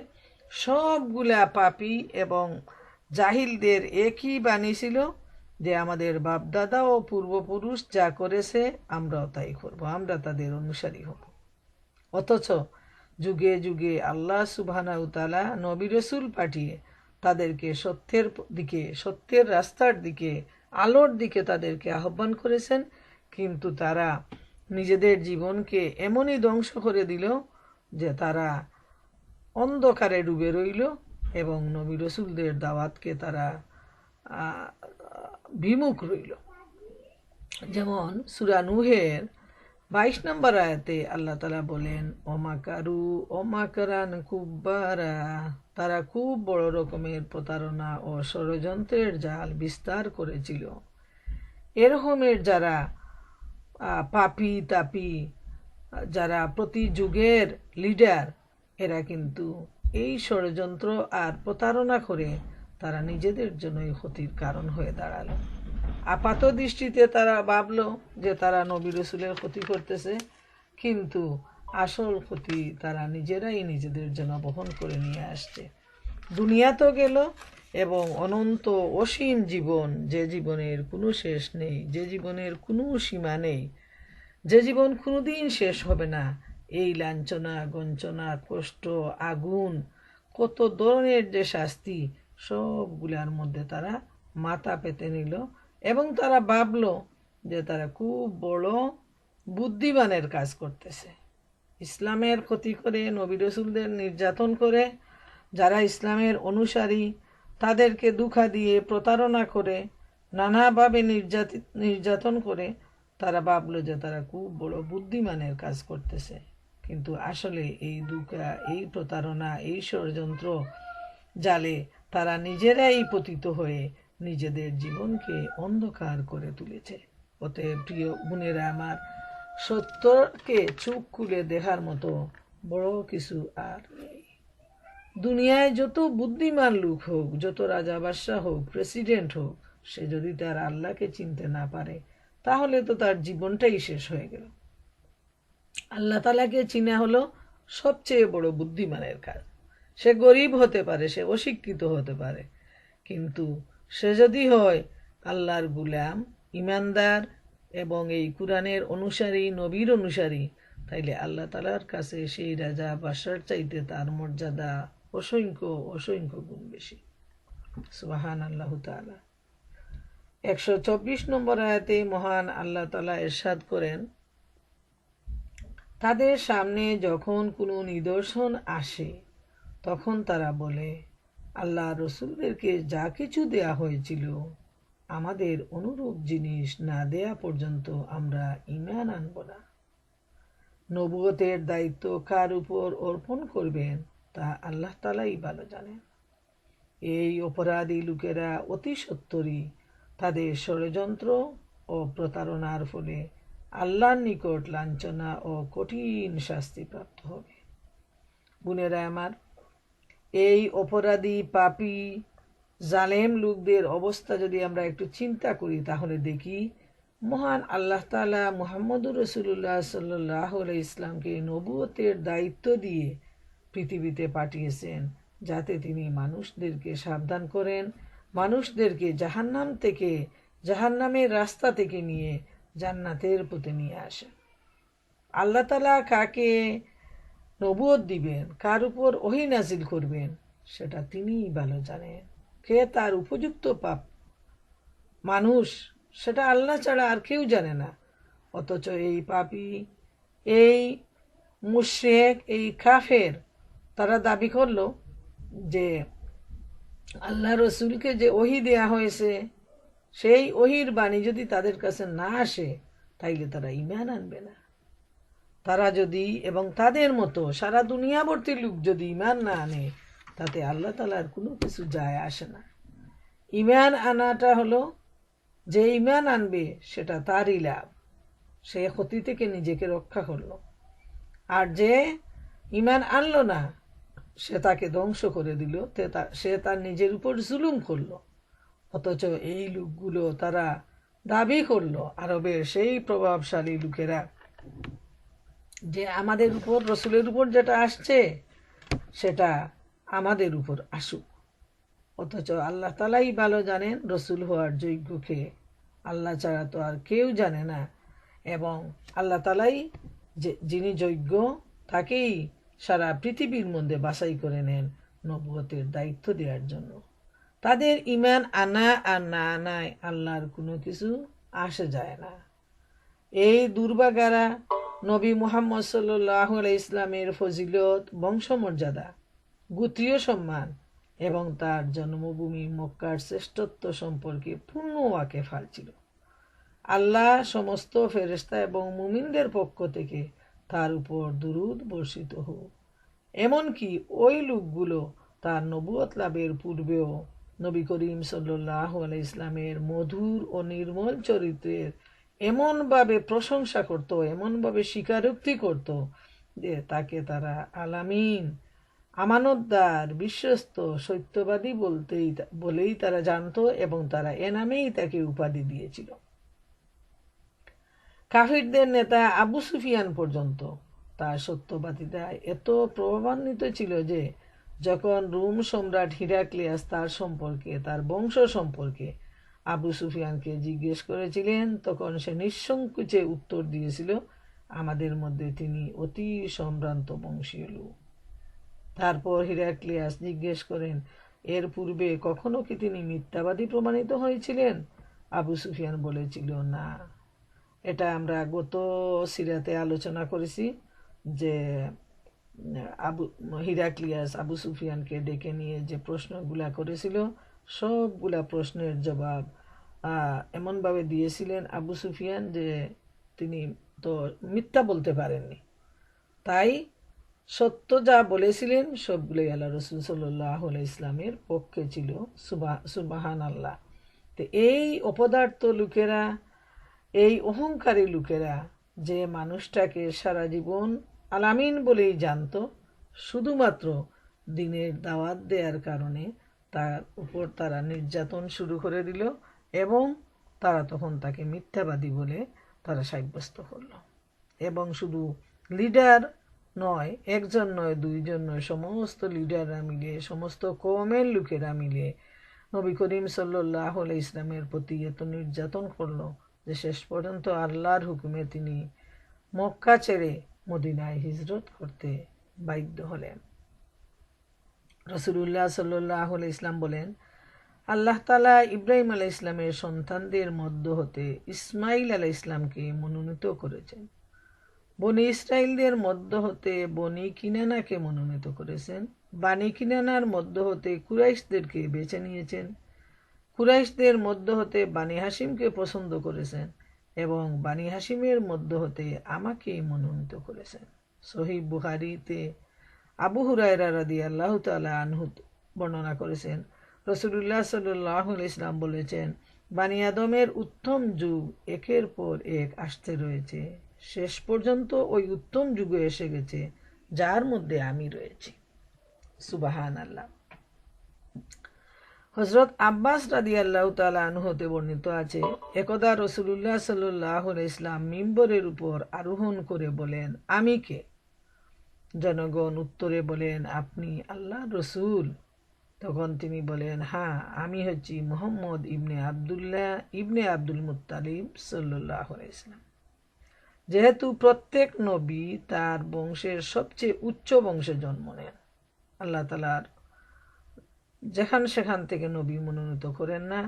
সবগুলা পাপী এবং জাহিলদের একই বাণী ছিল যে আমাদের বাপদাদা ও পূর্বপুরুষ যা করেছে আমরাও তাই করব, আমরা তাদের অনুসারী হব। অথচ যুগে যুগে আল্লাহ সুবহানাহু ওয়া তাআলা নবী রাসূল পাঠিয়ে তাদেরকে সত্যের দিকে, সত্যের রাস্তার দিকে, আলোর দিকে তাদেরকে আহ্বান করেছেন, কিন্তু তারা নিজেদের জীবনকে এমনই ধ্বংস করে দিল যে তারা অন্ধকারে ডুবে রইল এবং নবী রাসূলদের দাওয়াতকে তারা বিমুখ রইল। যেমন সূরা নূহের 22 নম্বর আয়াতে আল্লাহ তাআলা বলেন, ওমাকারু ওমাকারান কুব্বারা, তারা খুব বড় রকমের প্রতারণা ও ষড়যন্ত্রের জাল বিস্তার করেছিল। এরকমের যারা পাপী তাপী, যারা প্রতি যুগের লিডার, এরা কিন্তু এই ষড়যন্ত্র আর প্রতারণা করে তারা নিজেদের জন্যই ক্ষতির কারণ হয়ে দাঁড়ালো। আপাত দৃষ্টিতে তারা ভাবলো যে তারা নবী রাসূলের ক্ষতি করতেছে, কিন্তু আসল ক্ষতি তারা নিজেরাই নিজেদের জন্য বহন করে নিয়ে আসছে। দুনিয়া তো গেল এবং অনন্ত অসীম জীবন, যে জীবনের কোনো শেষ নেই, যে জীবনের কোনো সীমা নেই, যে জীবন কোনোদিন শেষ হবে না, এই লাঞ্ছনা, গঞ্চনা, কষ্ট, আগুন, কত ধরনের যে শাস্তি, সবগুলার মধ্যে তারা মাথা পেতে নিল এবং তারা ভাবলো যে তারা খুব বড় বুদ্ধিমানের কাজ করতেছে। ইসলামের ক্ষতি করে, নবী রাসূলদের নির্যাতন করে, যারা ইসলামের অনুসারী তাদেরকে দুঃখা দিয়ে, প্রতারণা করে, নানাভাবে নির্যাতন করে তারা ভাবলো যে তারা খুব বড় বুদ্ধিমানের কাজ করতেছে। কিন্তু আসলে এই দুঃখা, এই প্রতারণা, এই ষড়যন্ত্র জালে তারা নিজেরাই পতিত হয়ে নিজেদের জীবনকে অন্ধকার করে তুলেছে। অতএব প্রিয় বোনেরা আমার, সত্যকে চোখ খুলে দেখার মতো বড় কিছু আর নেই। দুনিয়ায় যত বুদ্ধিমান লোক হোক, যত রাজা বাদশাহ হোক, প্রেসিডেন্ট হোক, সে যদি তার আল্লাহকে চিনতে না পারে, তাহলে তো তার জীবনটাই শেষ হয়ে গেল। আল্লাহ তাআলাকে চিনা হলো সবচেয়ে বড় বুদ্ধিমানের কাজ। সে গরিব হতে পারে, সে অশিক্ষিত হতে পারে, কিন্তু সে যদি হয় আল্লাহর গুলাম, ইমানদার এবং এই কুরআনের অনুসারী, নবীর অনুসারী, তাইলে আল্লাহ তাআলার কাছে সেই রাজা বাদশার চাইতে তার মর্যাদা অসংখ্য অসংখ্য গুণ বেশি। সুবহানাল্লাহু তাআলা। 124 নম্বর আয়াতে মহান আল্লাহ তাআলা ইরশাদ করেন, তাদের সামনে যখন কোনো নিদর্শন আসে তখন তারা বলে, আল্লাহ রসুলদেরকে যা কিছু দেয়া হয়েছিল আমাদের অনুরূপ জিনিস না দেয়া পর্যন্ত আমরা ঈমান আনব না। নবুয়তের দায়িত্ব কার উপর অর্পণ করবেন তা আল্লাহ তাআলাই ভালো জানেন। এই অপরাধী লোকেরা অতি সত্বরই তাদের ষড়যন্ত্র ও প্রতারণার ফলে আল্লাহর নিকট লাঞ্ছনা ও কঠিন শাস্তি প্রাপ্ত হবে। বোনেরা আমার, এই অপরাধী, পাপী, জালেম লোকদের অবস্থা যদি আমরা একটু চিন্তা করি, তাহলে দেখি মহান আল্লাহ তাআলা মুহাম্মদুর রাসূলুল্লাহ সাল্লাল্লাহু আলাইহি ইসলামকে নবুয়তের দায়িত্ব দিয়ে পৃথিবীতে পাঠিয়েছেন, যাতে তিনি মানুষদেরকে সাবধান করেন, মানুষদেরকে জাহান্নাম থেকে, জাহান্নামের রাস্তা থেকে নিয়ে জান্নাতের পথে নিয়ে আসেন। আল্লাহ তাআলা কাকে নবুয়ত দিবেন, কার উপর ওহী নাজিল করবেন, সেটা তিনিই ভালো জানেন। কে তার উপযুক্ত পাপ মানুষ, সেটা আল্লাহ ছাড়া আর কেউ জানে না। অথচ এই পাপী, এই মুশরিক, এই কাফের, তারা দাবি করলো যে আল্লাহ রসুলকে যে ওহী দেয়া হয়েছে, সেই ওহীর বাণী যদি তাদের কাছে না আসে তাইলে তারা ঈমান আনবে না। তারা যদি এবং তাদের মতো সারা দুনিয়াবর্তী লোক যদি ঈমান না আনে, তাতে আল্লাহ তাআলার কোনো কিছু যায় আসে না। ঈমান আনাটা হলো, যে ঈমান আনবে সেটা তারই লাভ, সে ক্ষতি থেকে নিজেকে রক্ষা করলো। আর যে ঈমান আনলো না, সে তাকে ধ্বংস করে দিল, সে তার নিজের উপর জুলুম করলো। অথচ এই লোকগুলো তারা দাবি করলো, আরবের সেই প্রভাবশালী লোকেরা, যে আমাদের উপর রসুলের উপর যেটা আসছে সেটা আমাদের উপর আসুক। অথচ আল্লাহ তাআলাই ভালো জানেন রসুল হওয়ার যোগ্যকে, আল্লাহ ছাড়া তো আর কেউ জানে না। এবং আল্লাহ তাআলাই যিনি যোগ্য, তাকেই সারা পৃথিবীর মধ্যে বাছাই করে নেন নবুয়তের দায়িত্ব দেওয়ার জন্য। তাদের ঈমান আনা আর না আনায় আল্লাহর কোনো কিছু আসে যায় না। এই দুর্ভাগারা নবী মুহাম্মদ সাল্লাল্লাহু আলাইহি ইসলামের ফজিলত, বংশমর্যাদা, গোত্রীয় সম্মান এবং তার জন্মভূমি মক্কার শ্রেষ্ঠত্ব সম্পর্কে পূর্ণ ওয়াকিফাল ছিল। আল্লাহ সমস্ত ফেরেশতা এবং মুমিনদের পক্ষ থেকে তার উপর দুরূদ বর্ষিত হোক। এমনকি ওই লোকগুলো তার নবুয়ত লাভের পূর্বেও নবী করিম সাল্লাল্লাহু আলাইহি ইসলামের মধুর ও নির্মল চরিত্রের এমনভাবে প্রশংসা করত, এমনভাবে স্বীকারোক্তি করত যে তাকে তারা আলামিন, আমানতদার, বিশ্বস্ত, সত্যবাদী বলেই তারা জানতো এবং তারা এ নামেই তাকে উপাধি দিয়েছিল। কাফিরদের নেতা আবু সুফিয়ান পর্যন্ত তার সত্যবাদিতায় এত প্রভাবান্বিত ছিল যে যখন রোম সম্রাট হিরাক্লিয়াস তার সম্পর্কে, তার বংশ সম্পর্কে আবু সুফিয়ানকে জিজ্ঞেস করেছিলেন, তখন সে নিঃসংকোচে উত্তর দিয়েছিল, আমাদের মধ্যে তিনি অতি সম্ভ্রান্ত বংশীয় লোক। তারপর হিরাক্লিয়াস জিজ্ঞেস করেন, এর পূর্বে কখনো কি তিনি মিথ্যাবাদী প্রমাণিত হয়েছিলেন? আবু সুফিয়ান বলেছিল, না। এটা আমরা গত সিরাতে আলোচনা করেছি যে হিরাক্লিয়াস আবু সুফিয়ানকে ডেকে নিয়ে যে প্রশ্নগুলা করেছিল, সবগুলা প্রশ্নের জবাব এমনভাবে দিয়েছিলেন আবু সুফিয়ান যে তিনি তো মিথ্যা বলতে পারেননি। তাই সত্য যা বলেছিলেন সবগুলোই আল্লাহ রসুল সাল্লাল্লাহু আলাইহি ইসলামের পক্ষে ছিল। সুবহান আল্লাহ। তো এই অপদার্থ লোকেরা, এই অহংকারী লোকেরা যে মানুষটাকে সারা জীবন আলামিন বলেই জানত, শুধুমাত্র দিনের দাওয়াত দেওয়ার কারণে তার উপর তারা নির্যাতন শুরু করে দিল এবং তারা তখন তাকে মিথ্যাবাদী বলে তারা সাব্যস্ত করল। এবং শুধু লিডার নয়, একজন নয়, দুইজন নয়, সমস্ত লিডাররা মিলে, সমস্ত কওমের লোকেরা মিলে নবী করিম সাল্লাল্লাহু আলাইহি ইসলামের প্রতি এত নির্যাতন করলো যে শেষ পর্যন্ত আল্লাহর হুকুমে তিনি মক্কা ছেড়ে মদিনায় হিজরত করতে বাধ্য হলেন। রাসূলুল্লাহ সাল্লাল্লাহু আলাইহি ইসলাম বলেন, আল্লাহ তাআলা ইব্রাহিম আলাইহিস সালামের সন্তানদের মধ্য হতে ইসমাইল আলাইহিস সালামকে মনোনীত করেছেন। বনি ইসরাইলদের মধ্য হতে বনি কিনানাকে মনোনীত করেছেন। বানি কিনানার মধ্য হতে কুরাইশদেরকে বেছে নিয়েছেন। কুরাইশদের মধ্য হতে বানি হাশিমকে পছন্দ করেছেন এবং বানি হাশিমের মধ্য হতে আমাকে মনোনীত করেছেন। সহিহ বুখারীতে আবু হুরায়রা রাদিয়াল্লাহু তাআলা আনহু বর্ণনা করেছেন, রাসূলুল্লাহ সাল্লাল্লাহু আলাইহি সাল্লাম বলেছেন, বানি আদমের উত্তম যুগ একের পর এক আসতে রয়েছে, শেষ পর্যন্ত ওই উত্তম যুগে এসে গেছে যার মধ্যে আমি রয়েছি। সুবহানাল্লাহ। হযরত আব্বাস রাদিয়াল্লাহু তাআলা আনহু হতে বর্ণিত আছে, একদা রাসূলুল্লাহ সাল্লাল্লাহু আলাইহি সাল্লাম মিম্বরের উপর আরোহণ করে বলেন, আমি কে? জনগণ উত্তরে বলেন, আপনি আল্লাহর রাসূল। তখন তিনি বলেন, হ্যাঁ, আমি হচ্ছি মুহাম্মদ ইবনে আব্দুল্লাহ ইবনে আব্দুল মুত্তালিব সাল্লাল্লাহু আলাইহি সাল্লাম। যেহেতু প্রত্যেক নবী তার বংশের সবচেয়ে উচ্চ বংশে জন্ম নেন, আল্লাহ তাআলার যেখান সেখান থেকে নবী মনোনীত করেন না।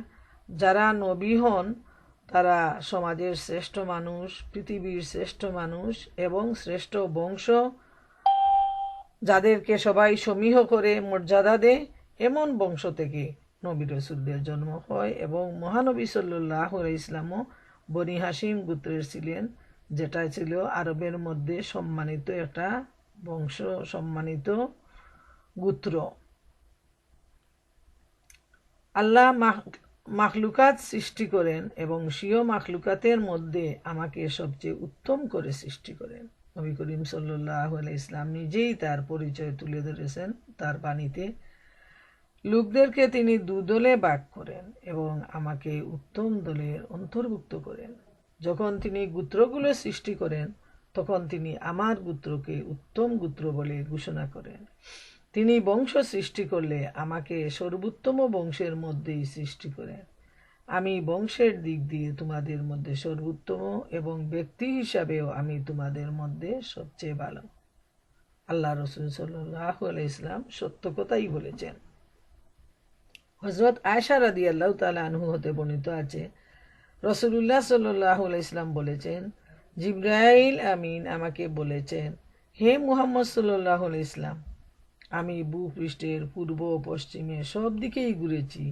যারা নবী হন তারা সমাজের শ্রেষ্ঠ মানুষ, পৃথিবীর শ্রেষ্ঠ মানুষ এবং শ্রেষ্ঠ বংশ, যাদেরকে সবাই সমীহ করে মর্যাদা দেয়, এমন বংশ থেকে নবী রসুলদের জন্ম হয়। এবং মহানবী সাল্লাল্লাহু আলাইহি ইসলামও বনি হাসিম গোত্রের ছিলেন, যেটা ছিল আরবের মধ্যে সম্মানিত একটা বংশ, সম্মানিত গোত্র। আল্লাহ মাখলুকাত সৃষ্টি করেন এবং স্বীয় মাখলুকাতের মধ্যে আমাকে সবচেয়ে উত্তম করে সৃষ্টি করেন। নবী করিম সাল্লাল্লাহু আলাইহি ইসলাম নিজেই তার পরিচয় তুলে ধরেছেন তার বাণীতে। লোকদেরকে তিনি দুদলে ভাগ করেন এবং আমাকে উত্তম দলের অন্তর্ভুক্ত করেন। যখন তিনি গোত্রগুলো সৃষ্টি করেন তখন তিনি আমার গোত্রকে উত্তম গোত্র বলে ঘোষণা করেন। তিনি বংশ সৃষ্টি করলে আমাকে সর্বোত্তম বংশের মধ্যেই সৃষ্টি করেন। আমি বংশের দিক দিয়ে তোমাদের মধ্যে সর্বোত্তম এবং ব্যক্তি হিসাবেও আমি তোমাদের মধ্যে সবচেয়ে ভালো। আল্লাহ রসুল সাল্লাল্লাহু আলাইহি ইসলাম সত্য কথাই বলেছেন। হযরত আয়েশা রাদিয়াল্লাহু তাআলা আনহু হতে বর্ণিত আছে, রাসূলুল্লাহ সাল্লাল্লাহু আলাইহি ইসলাম বলেছেন, জিবরাইল আমিন আমাকে বলেছেন, হে মুহাম্মদ সাল্লাল্লাহু আলাইহি ইসলাম, আমি ভূপৃষ্ঠের পূর্ব পশ্চিমে সব দিকেই ঘুরেছি,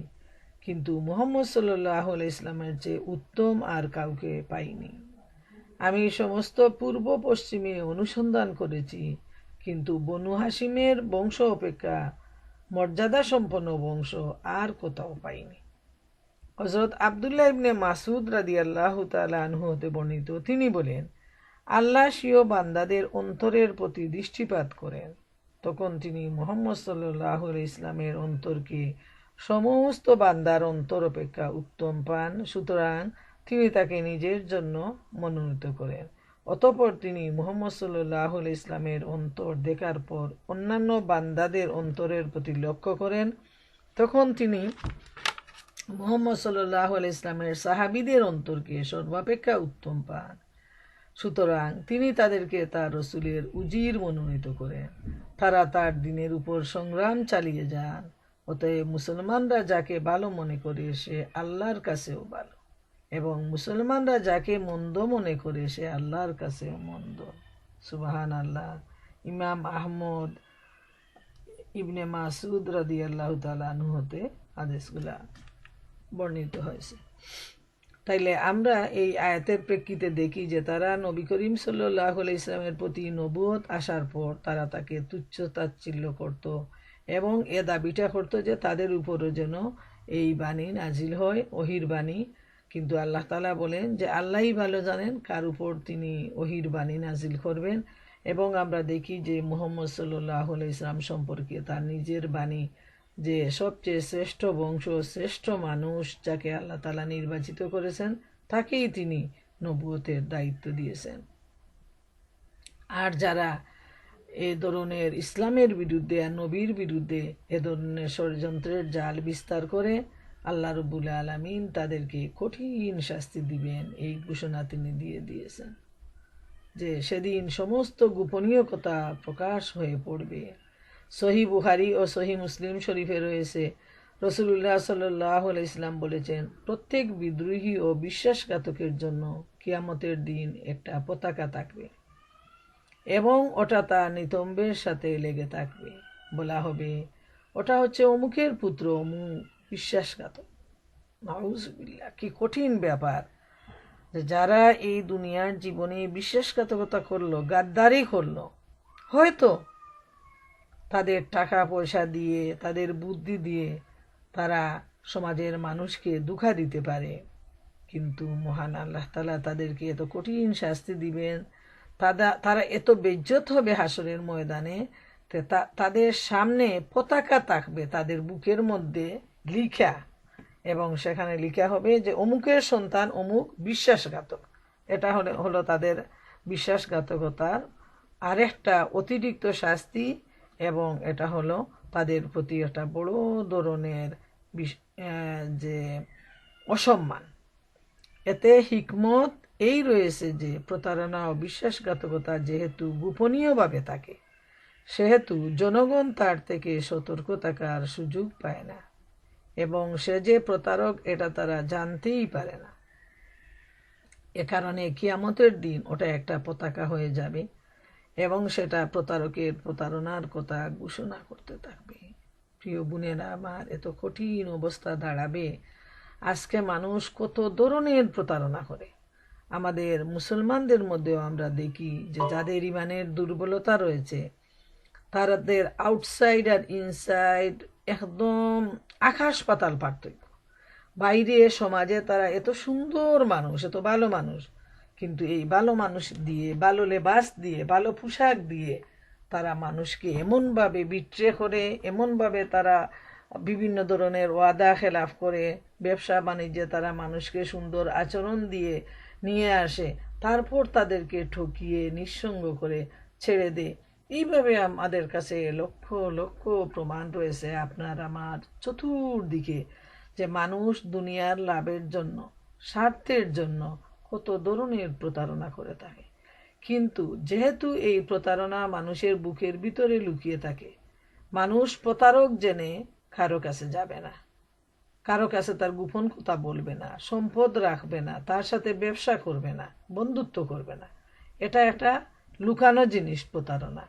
কিন্তু মুহাম্মদ সাল্লাল্লাহু আলাইহি ইসলামের চেয়ে উত্তম আর কাউকে পাইনি। আমি সমস্ত পূর্ব পশ্চিমে অনুসন্ধান করেছি, কিন্তু বনু হাসিমের বংশ অপেক্ষা মর্যাদা সম্পন্ন বংশ আর কোথাও পাইনি। হযরত আব্দুল্লাহ ইবনে মাসউদ রাদিয়াল্লাহু তাআলা আনহু হতে বর্ণিত, তিনি বলেন, আল্লাহ স্বীয় বান্দাদের অন্তরের প্রতি দৃষ্টিপাত করেন, তখন তিনি মুহাম্মদ সাল্লাল্লাহু আলাইহি ইসলামের অন্তরকে সমস্ত বান্দার অন্তর অপেক্ষা উত্তম পান। সুতরাং তিনি তাকে নিজের জন্য মনোনীত করেন। অতঃপর তিনি মুহাম্মদ সাল্লাল্লাহু আলাইহি ইসলামের অন্তর দেখার পর অন্যান্য বান্দাদের অন্তরের প্রতি লক্ষ্য করেন, তখন তিনি মুহাম্মদ সাল্লাল্লাহু আলাইহি ইসলামের সাহাবীদের অন্তরকে সর্বাপেক্ষা উত্তম পান। সুতরাং তিনি তাদেরকে তার রসুলের উজির মনোনীত করেন। তারা তার দ্বীনের উপর সংগ্রাম চালিয়ে যান। অতএব মুসলমানরা যাকে ভালো মনে করে সে আল্লাহর কাছেও ভালো, এবং মুসলমানরা যাকে মন্দ মনে করে সে আল্লাহর কাছেও মন্দ। সুবহানাল্লাহ। ইমাম আহমদ ইবনে মাসউদ রাদিয়াল্লাহু তাআলা আনহু হতে হাদিসগুলা বর্ণিত হয়েছে। তাইলে আমরা এই আয়াতের প্রেক্ষিতে দেখি যে তারা নবী করিম সাল্লাল্লাহু আলাইহি ইসলামের প্রতি নবুয়ত আসার পর তারা তাকে তুচ্ছ তাচ্ছিল্য করত এবং এ দাবিটা করতো যে তাদের উপরও যেন এই বাণী নাজিল হয়, ওহির বাণী। কিন্তু আল্লাহ তাআলা বলেন যে আল্লাহই ভালো জানেন কার উপর তিনি ওহির বাণী নাজিল করবেন। এবং আমরা দেখি যে মুহাম্মদ সাল্লাল্লাহু আলাইহি ইসলাম সম্পর্কে তার নিজের বাণী যে সবচেয়ে শ্রেষ্ঠ বংশ, শ্রেষ্ঠ মানুষ যাকে আল্লাহ তাআলা নির্বাচিত করেছেন, তাকেই তিনি নবুয়তের দায়িত্ব দিয়েছেন। আর যারা এ ধরনের ইসলামের বিরুদ্ধে আর নবীর বিরুদ্ধে এ ধরনের ষড়যন্ত্রের জাল বিস্তার করে, আল্লাহ রাব্বুল আলামিন তাদেরকে কঠিন শাস্তি দিবেন এই ঘোষণা তিনি দিয়ে দিয়েছেন যে সেদিন সমস্ত গোপনীয় কথা প্রকাশ হয়ে পড়বে। সহিহ বুখারী ও সহিহ মুসলিম শরীফে রয়েছে, রাসূলুল্লাহ সাল্লাল্লাহু আলাইহি ইসলাম বলেছেন, প্রত্যেক বিদ্রোহী ও বিশ্বাসঘাতকের জন্য কিয়ামতের দিন একটা পতাকা থাকবে এবং ওটা তার নিতম্বের সাথে লেগে থাকবে। বলা হবে, ওটা হচ্ছে অমুকের পুত্র অমুক বিশ্বাসঘাতক। নাউজুবিল্লাহ, কি কঠিন ব্যাপার যে যারা এই দুনিয়ার জীবনে বিশ্বাসঘাতকতা করলো, গাদ্দারি করলো, হয়তো তাদের টাকা পয়সা দিয়ে, তাদের বুদ্ধি দিয়ে তারা সমাজের মানুষকে ধোঁকা দিতে পারে, কিন্তু মহান আল্লাহ তাআলা তাদেরকে এত কঠিন শাস্তি দিবেন, তারা এত বেইজ্জত হবে হাসরের ময়দানে। তাদের সামনে পতাকা থাকবে তাদের বুকের মধ্যে লিখা, এবং সেখানে লিখা হবে যে অমুকের সন্তান অমুক বিশ্বাসঘাতক। এটা হলো তাদের বিশ্বাসঘাতকতার আরেকটা অতিরিক্ত শাস্তি, এবং এটা হলো তাদের প্রতি একটা বড় ধরনের যে অসম্মান। এতে হিকমত এই রয়েছে যে প্রতারণা ও বিশ্বাসঘাতকতা যেহেতু গোপনীয়ভাবে থাকে, সেহেতু জনগণ তার থেকে সতর্ক থাকার সুযোগ পায় না এবং সে যে প্রতারক এটা তারা জানতেই পারে না। এ কারণে কিয়ামতের দিন ওটা একটা পতাকা হয়ে যাবে এবং সেটা প্রতারকের প্রতারণার কথা ঘোষণা করতে থাকবে। প্রিয় বোনেরা আমার, এত কঠিন অবস্থা দাঁড়াবে। আজকে মানুষ কত ধরনের প্রতারণা করে। আমাদের মুসলমানদের মধ্যেও আমরা দেখি যে যাদের ইমানের দুর্বলতা রয়েছে তাদের আউটসাইড আর ইনসাইড একদম আকাশ পাতাল পার্থক্য। বাইরে সমাজে তারা এত সুন্দর মানুষ, এত ভালো মানুষ, কিন্তু এই ভালো মানুষ দিয়ে, ভালো লেবাস দিয়ে, ভালো পোশাক দিয়ে তারা মানুষকে এমনভাবে বিট্রে করে, এমনভাবে তারা বিভিন্ন ধরনের ওয়াদা খেলাফ করে, ব্যবসা বাণিজ্যে তারা মানুষকে সুন্দর আচরণ দিয়ে নিয়ে আসে, তারপর তাদেরকে ঠকিয়ে নিঃসঙ্গ করে ছেড়ে দেয়। এইভাবে আমাদের কাছে লক্ষ লক্ষ প্রমাণ রয়েছে আপনার আমার চতুর্দিকে, যে মানুষ দুনিয়ার লাভের জন্য, স্বার্থের জন্য কত ধরনের প্রতারণা করে থাকে। কিন্তু যেহেতু এই প্রতারণা মানুষের বুকের ভিতরে লুকিয়ে থাকে, মানুষ প্রতারক জেনে কারো কাছে যাবে না, কারো কাছে তার গোপন কথা বলবে না, সম্পদ রাখবে না, তার সাথে ব্যবসা করবে না, বন্ধুত্ব করবে না। এটা একটা লুকানো জিনিস, প্রতারণা।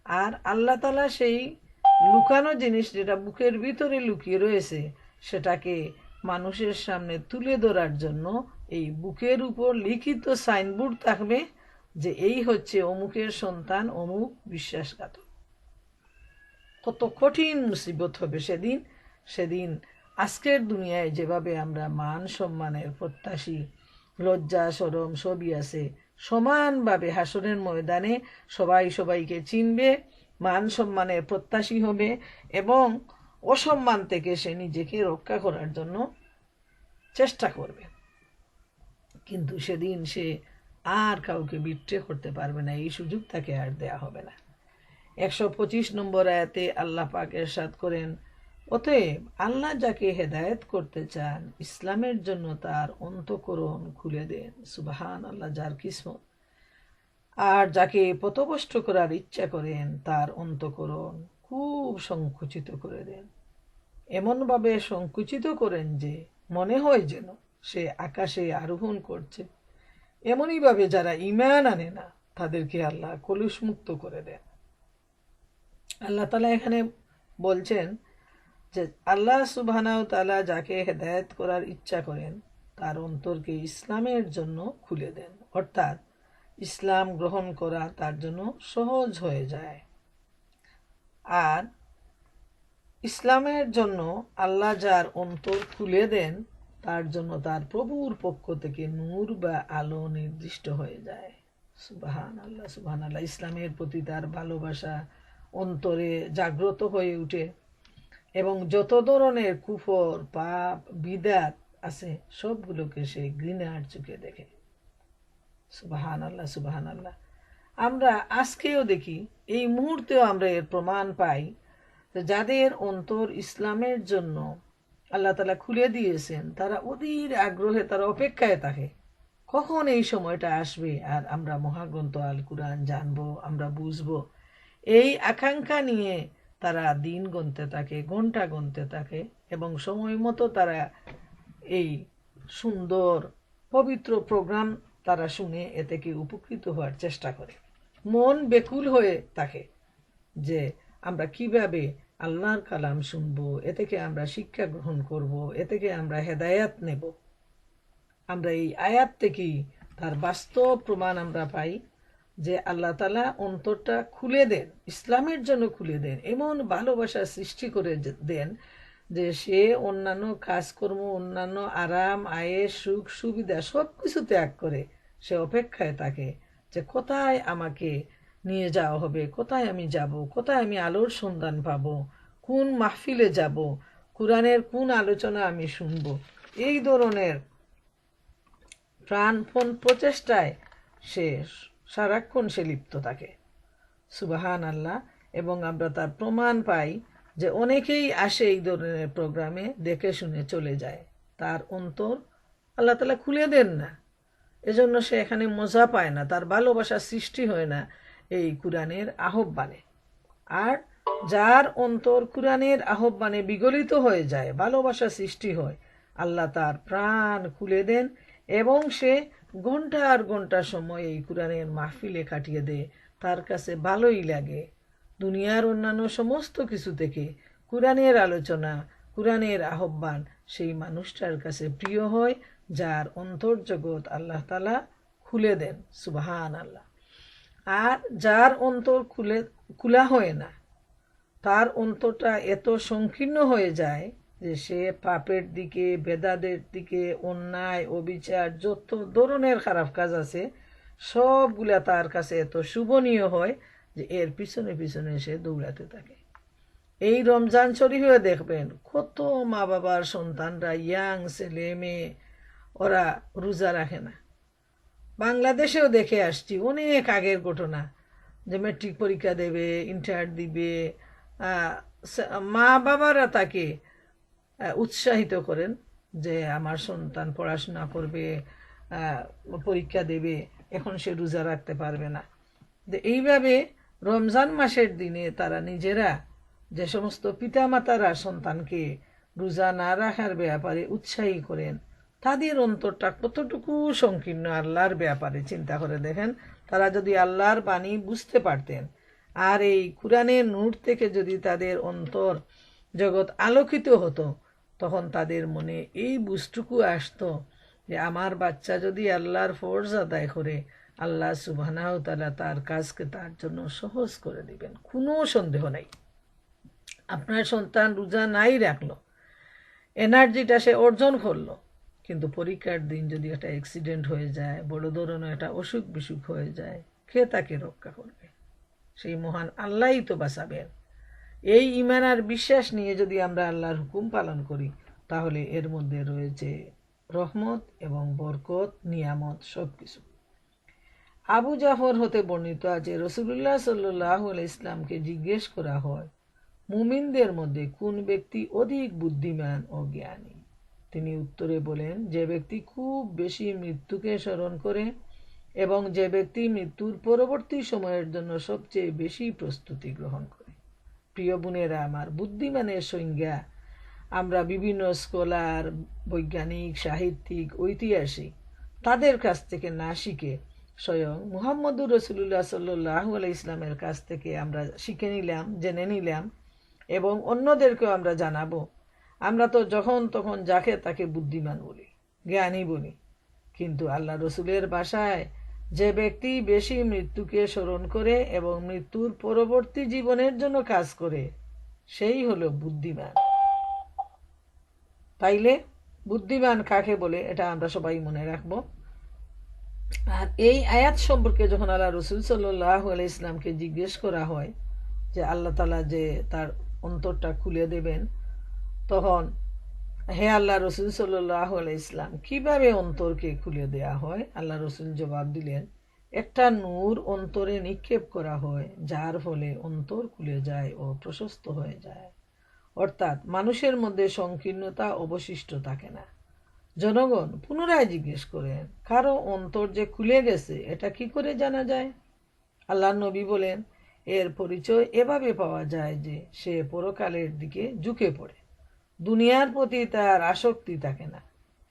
আর আল্লাহ তাআলা সেই লুকানো জিনিস যেটা বুকের ভিতরে লুকিয়ে রয়েছে সেটাকে মানুষের সামনে তুলে ধরার জন্য এই বুকের উপর লিখিত সাইনবোর্ড থাকবে যে এই হচ্ছে অমুকের সন্তান, অমুক বিশ্বাসঘাতক। কত কঠিন মুসিবত হবে সেদিন। সেদিন আজকের দুনিয়ায় যেভাবে আমরা মান সম্মানের প্রত্যাশী, লজ্জা শরম সবই আছে, সমানভাবে হাসরের ময়দানে সবাই সবাইকে চিনবে, মান সম্মানের প্রত্যাশী হবে এবং অসম্মান থেকে সে নিজেকে রক্ষা করার জন্য চেষ্টা করবে। কিন্তু সেদিন সে আর কাউকে বিট্রে করতে পারবে না, এই সুযোগ তাকে আর দেয়া হবে না। 125 নম্বর আয়াতে আল্লাহ পাক ইরশাদ করেন, অতএব আল্লাহ যাকে হেদায়েত করতে চান ইসলামের জন্য তার অন্তঃকরণ খুলে দেন। সুবহান আল্লাহ, যার কিসমত। আর যাকে পথভ্রষ্ট করার ইচ্ছা করেন তার অন্তঃকরণ খুব সংকুচিত করে দেন, এমনভাবে সংকুচিত করেন যে মনে হয় যেন সে আকাশে আরোহণ করছে। এমনইভাবে যারা ঈমান আনে না তাদেরকে আল্লাহ কলুষমুক্ত করে দেন। আল্লাহ তাআলা এখানে বলছেন যে আল্লাহ সুবহানাহু ওয়া তাআলা যাকে হেদায়েত করার ইচ্ছা করেন তার অন্তরকে ইসলামের জন্য খুলে দেন, অর্থাৎ ইসলাম গ্রহণ করা তার জন্য সহজ হয়ে যায়। আর ইসলামের জন্য আল্লাহ যার অন্তর খুলে দেন তার জন্য তার প্রভুর পক্ষ থেকে নূর বা আলো নির্দিষ্ট হয়ে যায়। সুবহান আল্লাহ, সুবহান আল্লাহ। ইসলামের প্রতি তার ভালোবাসা অন্তরে জাগ্রত হয়ে ওঠে এবং যত ধরনের কুফর, পাপ, বিদাত আছে সবগুলোকে সে ঘৃণার চোখে দেখে। সুবহান আল্লাহ, সুবহান আল্লাহ। আমরা আজকেও দেখি, এই মুহূর্তেও আমরা এর প্রমাণ পাই যে যাদের অন্তর ইসলামের জন্য আল্লাহ তাআলা খুলে দিয়েছেন তারা অধীর আগ্রহে, তারা অপেক্ষায় থাকে কখন এই সময়টা আসবে আর আমরা মহাগ্রন্থ আল কুরআন জানবো, আমরা বুঝবো। এই আকাঙ্ক্ষা নিয়ে তারা দিন গুনতে থাকে, ঘন্টা গুনতে থাকে এবং সময় মতো তারা এই সুন্দর পবিত্র প্রোগ্রাম তারা শুনে এ থেকে উপকৃত হওয়ার চেষ্টা করে। মন বেকুল হয়ে থাকে যে আমরা কিভাবে আল্লাহর কালাম শুনবো, এ থেকে আমরা শিক্ষা গ্রহণ করব, এ থেকে আমরা হেদায়াত নেব। আমরা এই আয়াত থেকেই তার বাস্তব প্রমাণ আমরা পাই যে আল্লাহ তাআলা অন্তরটা খুলে দেন, ইসলামের জন্য খুলে দেন, এমন ভালোবাসা সৃষ্টি করে দেন যে সে অন্যান্য কাজকর্ম, অন্যান্য আরাম আয়েশ সুখ সুবিধা সব কিছু ত্যাগ করে সে অপেক্ষায় থাকে যে কোথায় আমাকে নিয়ে যাওয়া হবে, কোথায় আমি যাব, কোথায় আমি আলোর সন্ধান পাব, কোন মাহফিলে যাব, কোরআনের কোন আলোচনা আমি শুনব। এই ধরনের প্রাণপণ প্রচেষ্টায় সে সারাক্ষণ সে লিপ্ত থাকে। সুবহান আল্লাহ। এবং আমরা তার প্রমাণ পাই যে অনেকেই আসে এই ধরনের প্রোগ্রামে, দেখে শুনে চলে যায়, তার অন্তর আল্লাহ তাআলা খুলে দেন না, এজন্য সে এখানে মজা পায় না, তার ভালোবাসা সৃষ্টি হয় না এই কুরআনের আহ্বানে। আর যার অন্তর কুরআনের আহ্বানে বিগলিত হয়ে যায়, ভালোবাসা সৃষ্টি হয়, আল্লাহ তার প্রাণ খুলে দেন এবং সে ঘন্টার ঘন্টা সময় এই কুরআনের মাহফিলে কাটিয়ে দেয়। তার কাছে ভালোই লাগে। দুনিয়ার অন্যান্য সমস্ত কিছু থেকে কুরআনের আলোচনা, কুরআনের আহ্বান সেই মানুষটার কাছে প্রিয় হয়, যার অন্তর্জগৎ আল্লাহ তাআলা খুলে দেন। সুবহান আল্লাহ। আর যার অন্তর খোলা হয় না, তার অন্তরটা এত সংকীর্ণ হয়ে যায় যে সে পাপের দিকে, বেদাদের দিকে, অন্যায়, অবিচার, যত ধরনের খারাপ কাজ আছে সবগুলা তার কাছে এত শুভনীয় হয় যে এর পিছনে পিছনে সে দৌড়াতে থাকে। এই রমজান শরীফে দেখবেন কত মা বাবার সন্তানরা, ইয়াং ছেলে মেয়ে, ওরা রোজা রাখে না। বাংলাদেশেও দেখে আসছি, অনেক আগের ঘটনা, যে মেট্রিক পরীক্ষা দেবে, ইন্টার দিবে, মা বাবারা তাকে উৎসাহিত করেন যে আমার সন্তান পড়াশোনা করবে, পরীক্ষা দেবে, এখন সে রোজা রাখতে পারবে না। এইভাবে রমজান মাসের দিনে তারা নিজেরা, যে সমস্ত পিতামাতারা সন্তানকে রোজা না রাখার ব্যাপারে উৎসাহী করেন, তাদের অন্তরটা কতটুকু সংকীর্ণ আল্লাহর ব্যাপারে চিন্তা করে দেখেন। তারা যদি আল্লাহর বাণী বুঝতে পারতেন আর এই কুরআনের নূর থেকে যদি তাদের অন্তর জগৎ আলোকিত হতো, তখন তাদের মনে এই বুঝটুকু আসতো যে আমার বাচ্চা যদি আল্লাহর ফরজ আদায় করে, আল্লাহ সুবহানাহু ওয়া তাআলা তার কাজকে তার জন্য সহজ করে দিবেন, কোনো সন্দেহ নাই। আপনার সন্তান রোজা নাই রাখলো, এনার্জিটা সে অর্জন করলো, কিন্তু পরীক্ষার দিন যদি একটা অ্যাক্সিডেন্ট হয়ে যায়, বড় ধরনের একটা অসুখ বিসুখ হয়ে যায়, কে তাকে রক্ষা করবে? সেই মহান আল্লাহই তো বাঁচাবেন। এই ঈমান আর বিশ্বাস নিয়ে যদি আমরা আল্লাহর হুকুম পালন করি, তাহলে এর মধ্যে রয়েছে রহমত এবং বরকত, নিয়ামত, সবকিছু। আবু জাফর হতে বর্ণিত আছে, রাসূলুল্লাহ সাল্লাল্লাহু আলাইহি ইসলামকে জিজ্ঞেস করা হয়, মুমিনদের মধ্যে কোন ব্যক্তি অধিক বুদ্ধিমান ও জ্ঞানী? তিনি উত্তরে বলেন, যে ব্যক্তি খুব বেশি মৃত্যুকে স্মরণ করে এবং যে ব্যক্তি মৃত্যুর পরবর্তী সময়ের জন্য সবচেয়ে বেশি প্রস্তুতি গ্রহণ করে। প্রিয় বোনেরা আমার, বুদ্ধিমানের সংজ্ঞা আমরা বিভিন্ন স্কলার, বৈজ্ঞানিক, সাহিত্যিক, ঐতিহাসিক তাদের কাছ থেকে না শিখে স্বয়ং মুহাম্মদুর রাসূলুল্লাহ সাল্লাল্লাহু আলাইহি ইসলামের কাছ থেকে আমরা শিখে নিলাম, জেনে নিলাম এবং অন্যদেরকেও আমরা জানাবো। আমরা তো যখন তখন যাকে তাকে বুদ্ধিমান বলি, জ্ঞানী বলি, কিন্তু আল্লাহ রসুলের ভাষায় যে ব্যক্তি বেশি মৃত্যুকে স্মরণ করে এবং মৃত্যুর পরবর্তী জীবনের জন্য কাজ করে, সেই হলো বুদ্ধিমান। তাইলে বুদ্ধিমান কাকে বলে এটা আমরা সবাই মনে রাখবো। আর এই আয়াত সম্পর্কে যখন আল্লাহ রসুল সাল্লাল্লাহু আলাইহি ইসলামকে জিজ্ঞেস করা হয় যে আল্লাহ তাআলা যে তার অন্তরটা খুলে দেবেন, তখন হে আল্লাহ রসুল সাল্লাল্লাহু আলাইহি ইসলাম, কিভাবে অন্তরকে খুলে দেয়া হয়? আল্লাহ রসুল জবাব দিলেন, একটা নূর অন্তরে নিক্ষেপ করা হয়, যার ফলে অন্তর খুলে যায় ও প্রশস্ত হয়ে যায়। অর্থাৎ মানুষের মধ্যে সংকীর্ণতা অবশিষ্ট থাকে না। জনগণ পুনরায় জিজ্ঞেস করেন, কারো অন্তর যে খুলে গেছে এটা কি করে জানা যায়? আল্লাহ নবী বলেন, এর পরিচয় এভাবে পাওয়া যায় যে সে পরকালের দিকে ঝুঁকে পড়ে, দুনিয়ার প্রতি তার আসক্তি থাকে না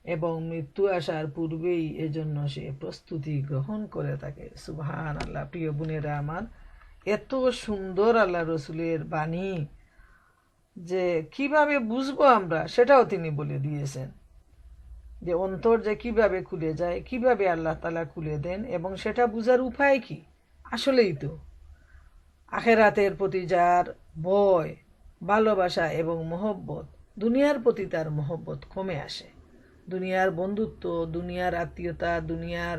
এবং মৃত্যু আসার পূর্বেই এজন্য সে প্রস্তুতি গ্রহণ করে থাকে। সুবহান আল্লাহ। প্রিয় বোনেরা আমার, এত সুন্দর আল্লাহ রসুলের বাণী যে কিভাবে বুঝবো আমরা সেটাও তিনি বলে দিয়েছেন, যে অন্তর যে কিভাবে খুলে যায়, কিভাবে আল্লাহ তাআলা খুলে দেন এবং সেটা বুঝার উপায় কি। আসলেই তো আখেরাতের প্রতি যার ভয়, ভালোবাসা এবং মহব্বত, দুনিয়ার প্রতি তার মহব্বত কমে আসে। দুনিয়ার বন্ধুত্ব, দুনিয়ার আত্মীয়তা, দুনিয়ার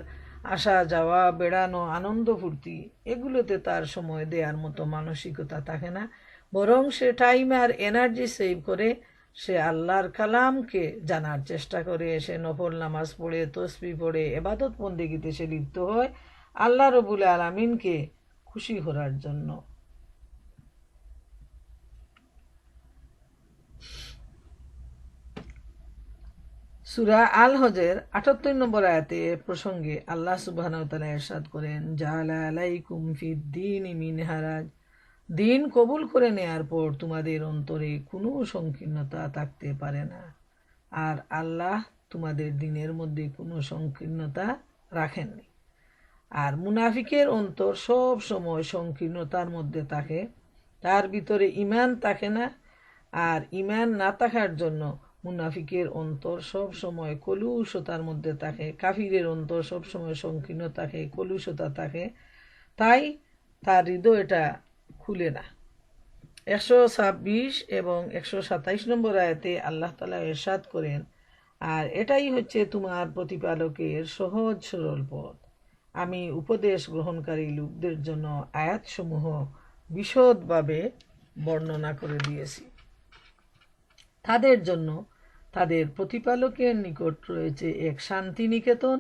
আসা যাওয়া, বেড়ানো, আনন্দ ফুর্তি, এগুলোতে তার সময় দেওয়ার মতো মানসিকতা থাকে না। বরং সে টাইম আর এনার্জি সেভ করে সে আল্লাহর কালামকে জানার চেষ্টা করে, সে নফল নামাজ পড়ে, তসবিহ পড়ে, ইবাদত বন্দেগীতে সে লিপ্ত হয় আল্লাহ রব্বুল আলামিনকে খুশি করার জন্য। সূরা আল হজের ৭৮ নম্বর আয়াতে প্রসঙ্গে আল্লাহ সুবহানাহু ওয়া তাআলা ইরশাদ করেন, জাআলা আলাইকুম ফিদ দীনি মিন হারাজ, দিন কবুল করে নেয়ার পর তোমাদের অন্তরে কোনো সংকীর্ণতা থাকতে পারে না, আর আল্লাহ তোমাদের দিনের মধ্যে কোনো সংকীর্ণতা রাখেননি। আর মুনাফিকের অন্তর সব সময় সংকীর্ণতার মধ্যে থাকে, তার ভিতরে ঈমান থাকে না। আর ঈমান না থাকার জন্য মুনাফিকের অন্তর সব সময় কলুষতার মধ্যে থাকে, কাফিরের অন্তর সব সময় সংকীর্ণ থাকে, কলুষতা থাকে, তাই তার হৃদয়টা খুলে না। 126 এবং 127 নম্বর আয়াতে আল্লাহ তাআলা ইরশাদ করেন, আর এটাই হচ্ছে তোমার প্রতিপালকের সহজ সরল পথ। আমি উপদেশ গ্রহণকারী লোকদের জন্য আয়াতসমূহ বিশদভাবে বর্ণনা করে দিয়েছি। তাদের জন্য তাদের প্রতিপালকের নিকট রয়েছে এক শান্তি নিকেতন,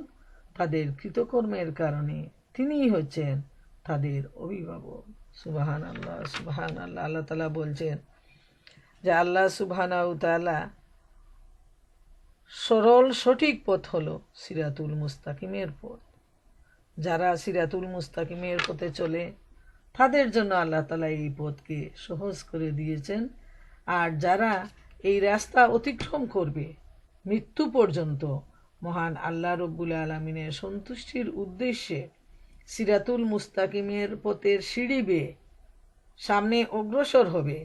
তাদের কৃতকর্মের কারণে তিনিই হচ্ছেন তাদের অভিভাবক। সুবহানাল্লাহ, সুবহানাল্লাহ। আল্লাহ তাআলা বলছেন যে আল্লাহ সুবহানাহু তাআলা সরল সঠিক পথ হলো সিরাতুল মুস্তাকিমের পথ। যারা সিরাতুল মুস্তাকিমের পথে চলে তাদের জন্য আল্লাহ তাআলা এই পথকে সহজ করে দিয়েছেন। আর যারা এই রাস্তা অতিক্রম করবে মৃত্যু পর্যন্ত মহান আল্লাহ রব্বুল আলামিনের সন্তুষ্টির উদ্দেশ্যে সিরাতুল মুস্তাকিমের পথের সিঁড়ি বেয়ে সামনে অগ্রসর হবে,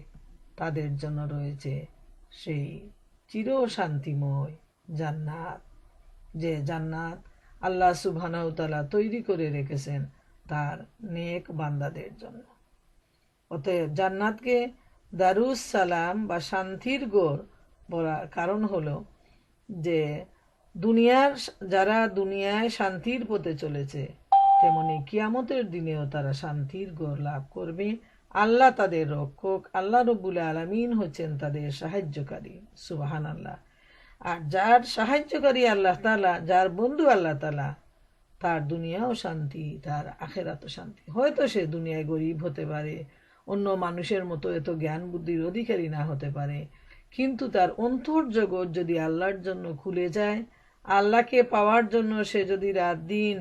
তাদের জন্য রয়েছে সেই চির শান্তিময় জান্নাত, যে জান্নাত আল্লাহ সুবহানাহু তাআলা তৈরি করে রেখেছেন তার নেক বান্দাদের জন্য। অতএব জান্নাতকে দারুস সালাম বা শান্তির গড় বলার কারণ হলো যে যারা দুনিয়ায় শান্তির পথে চলেছে তেমনি কিয়ামতের দিনেও তারা শান্তির গড় লাভ করবে। আল্লাহ তাদের রক্ষক, আল্লাহ রব্বুল আলামিন হচ্ছেন তাদের সাহায্যকারী। সুবহানাল্লাহ। আর যার সাহায্যকারী আল্লাহ তাআলা, যার বন্ধু আল্লাহ তাআলা, তার দুনিয়াও শান্তি, তার আখেরাতও শান্তি। হয়তো সে দুনিয়ায় গরিব হতে পারে, অন্য মানুষের মতো এত জ্ঞান বুদ্ধির অধিকারী না হতে পারে, কিন্তু তার অন্তর জগৎ যদি আল্লাহর জন্য খুলে যায়, আল্লাহকে পাওয়ার জন্য সে যদি রাত দিন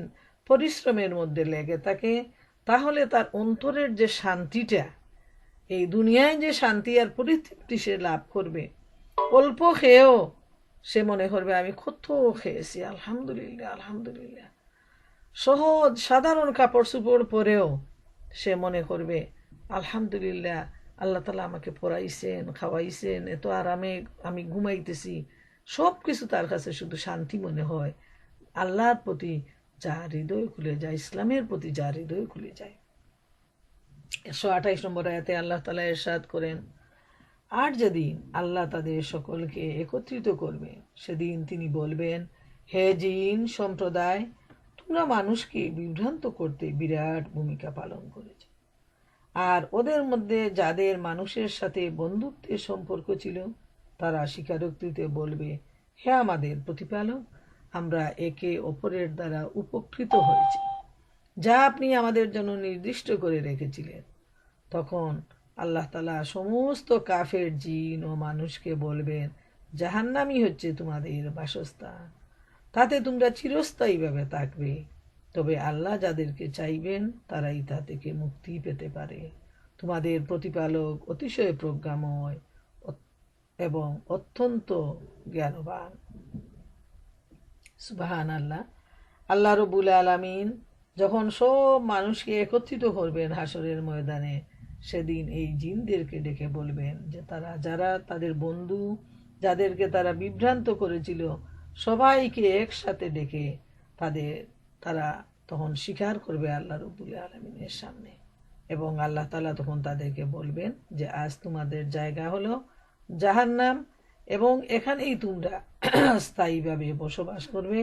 পরিশ্রমের মধ্যে লেগে থাকে, তাহলে তার অন্তরের যে শান্তিটা, এই দুনিয়ায় যে শান্তি আর পরিতৃপ্তি সে লাভ করবে, অল্প খেয়েও সে মনে করবে আমি কত খেয়েছি, আলহামদুলিল্লাহ আলহামদুলিল্লাহ। সহজ সাধারণ কাপড় চোপড় পরেও সে মনে করবে আলহামদুলিল্লাহ, আল্লাহ তাআলা আমাকে পড়াইছেন, খাওয়াইছেন, এত আরামে আমি ঘুমাইতেছি। সব কিছু তার কাছে শুধু শান্তি মনে হয়। আল্লাহর প্রতি যার হৃদয় খুলে যায়, ইসলামের প্রতি যার হৃদয় খুলে যায়। 128 নম্বর আয়াতে আল্লাহ তাআলা ইরশাদ করেন, আর যেদিন আল্লাহ তাদের সকলকে একত্রিত করবে সেদিন তিনি বলবেন, হে জিন সম্প্রদায়, তোমরা মানুষকে বিভ্রান্ত করতে বিরাট ভূমিকা পালন করেছে। আর ওদের মধ্যে যাদের মানুষের সাথে বন্ধুত্বের সম্পর্ক ছিল তারা স্বীকারোক্তিতে বলবে, হে আমাদের প্রতিপালক, আমরা একে অপরের দ্বারা উপকৃত হয়েছি, যা আপনি আমাদের জন্য নির্দিষ্ট করে রেখেছিলেন। তখন আল্লাহ তাআলা সমস্ত কাফের জিন ও মানুষকে বলবেন, জাহান্নামই হচ্ছে তোমাদের বাসস্থান, তাতে তোমরা চিরস্থায়ীভাবে থাকবে। তবে আল্লাহ যাদেরকে চাইবেন তারাই তা থেকে মুক্তি পেতে পারে। তোমাদের প্রতিপালক অতিশয় প্রজ্ঞাময় এবং অত্যন্ত জ্ঞানবান। সুবহানাল্লাহ। আল্লাহ রব্বুল আলামিন যখন সব মানুষকে একত্রিত করবেন হাসরের ময়দানে, সেদিন এই জিনদেরকে ডেকে বলবেন যে যারা তাদের বন্ধু, যাদেরকে তারা বিভ্রান্ত করেছিল, সবাইকে একসাথে ডেকে তারা তখন স্বীকার করবে আল্লাহ রব্বুল আলামিনের সামনে। এবং আল্লাহ তাআলা তখন তাদেরকে বলবেন যে আজ তোমাদের জায়গা হলো জাহান্নাম, এবং এখানেই তোমরা স্থায়ীভাবে বসবাস করবে।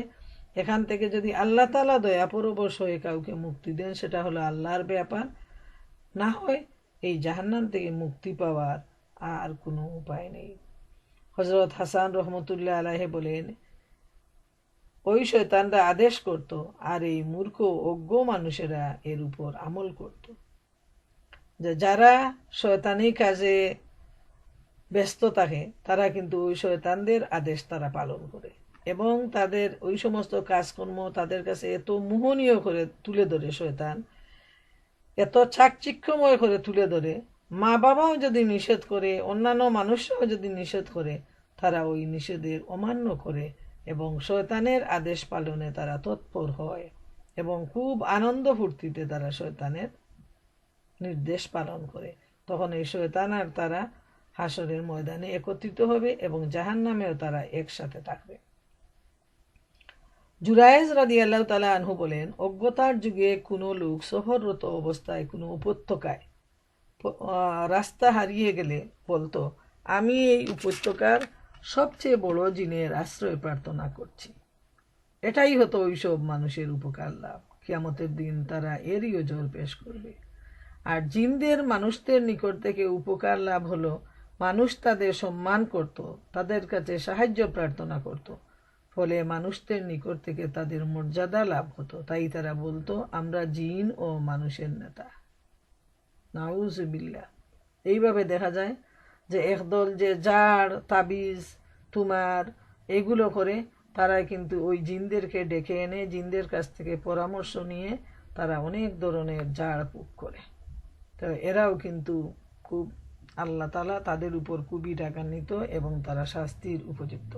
এখান থেকে যদি আল্লাহ তাআলা দয়াপরবশ হয়ে কাউকে মুক্তি দেন, সেটা হলো আল্লাহর ব্যাপার। না হয় এই জাহান্নাম থেকে মুক্তি পাওয়ার আর কোনো উপায় নেই। হযরত হাসান রহমতুল্লাহ আলাইহি বলেন, ওই শয়তানরা আদেশ করত আর এই মূর্খ অজ্ঞ মানুষেরা এর উপর আমল করত। যে যারা শয়তানি কাজে ব্যস্ত থাকে তারা কিন্তু ওই শয়তানদের আদেশ তারা পালন করে, এবং তাদের ওই সমস্ত কাজকর্ম তাদের কাছে এত মোহনীয় করে তুলে ধরে শয়তান, এত চাকচিক্যময় করে তুলে ধরে মা বাবাও যদি নিষেধ করে, অন্যান্য মানুষরাও যদি নিষেধ করে, তারা ওই নিষেধের অমান্য করে এবং শয়তানের আদেশ পালনে তারা তৎপর হয় এবং খুব আনন্দ ফুর্তিতে তারা শয়তানের নির্দেশ পালন করে। তখন এই শয়তান আর তারা হাসরের ময়দানে একত্রিত হবে এবং জাহান্নামেও তারা একসাথে থাকবে। জুরায়েজ রাদিয়াল্লাহু তাআলা আনহু বলেন, অজ্ঞতার যুগে কোনো লোক সফররত অবস্থায় কোনো উপত্যকায় রাস্তা হারিয়ে গেলে বলতো, আমি এই উপত্যকার সবচেয়ে বড় জিনের আশ্রয় প্রার্থনা করছি। এটাই হতো ওইসব মানুষের উপকার লাভ। কিয়ামতের দিন তারা এরই ওজর পেশ করবে। আর জিনদের মানুষদের নিকট থেকে উপকার লাভ হলো, মানুষ তাদের সম্মান করত, তাদের কাছে সাহায্য প্রার্থনা করত, ফলে মানুষদের নিকট থেকে তাদের মর্যাদা লাভ হতো। তাই তারা বলতো, আমরা জিন ও মানুষের নেতা। নাউজুবিল্লাহ। এইভাবে দেখা যায় যে একদল যে জাড়, তাবিজ, তুমার এগুলো করে, তারা কিন্তু ওই জিনদেরকে ডেকে এনে জিনদের কাছ থেকে পরামর্শ নিয়ে তারা অনেক ধরনের জাড় ফুঁক করে। তো এরাও কিন্তু খুব আল্লাহ তাআলা তাদের উপর খুবই রাগান্বিত এবং তারা শাস্তির উপযুক্ত।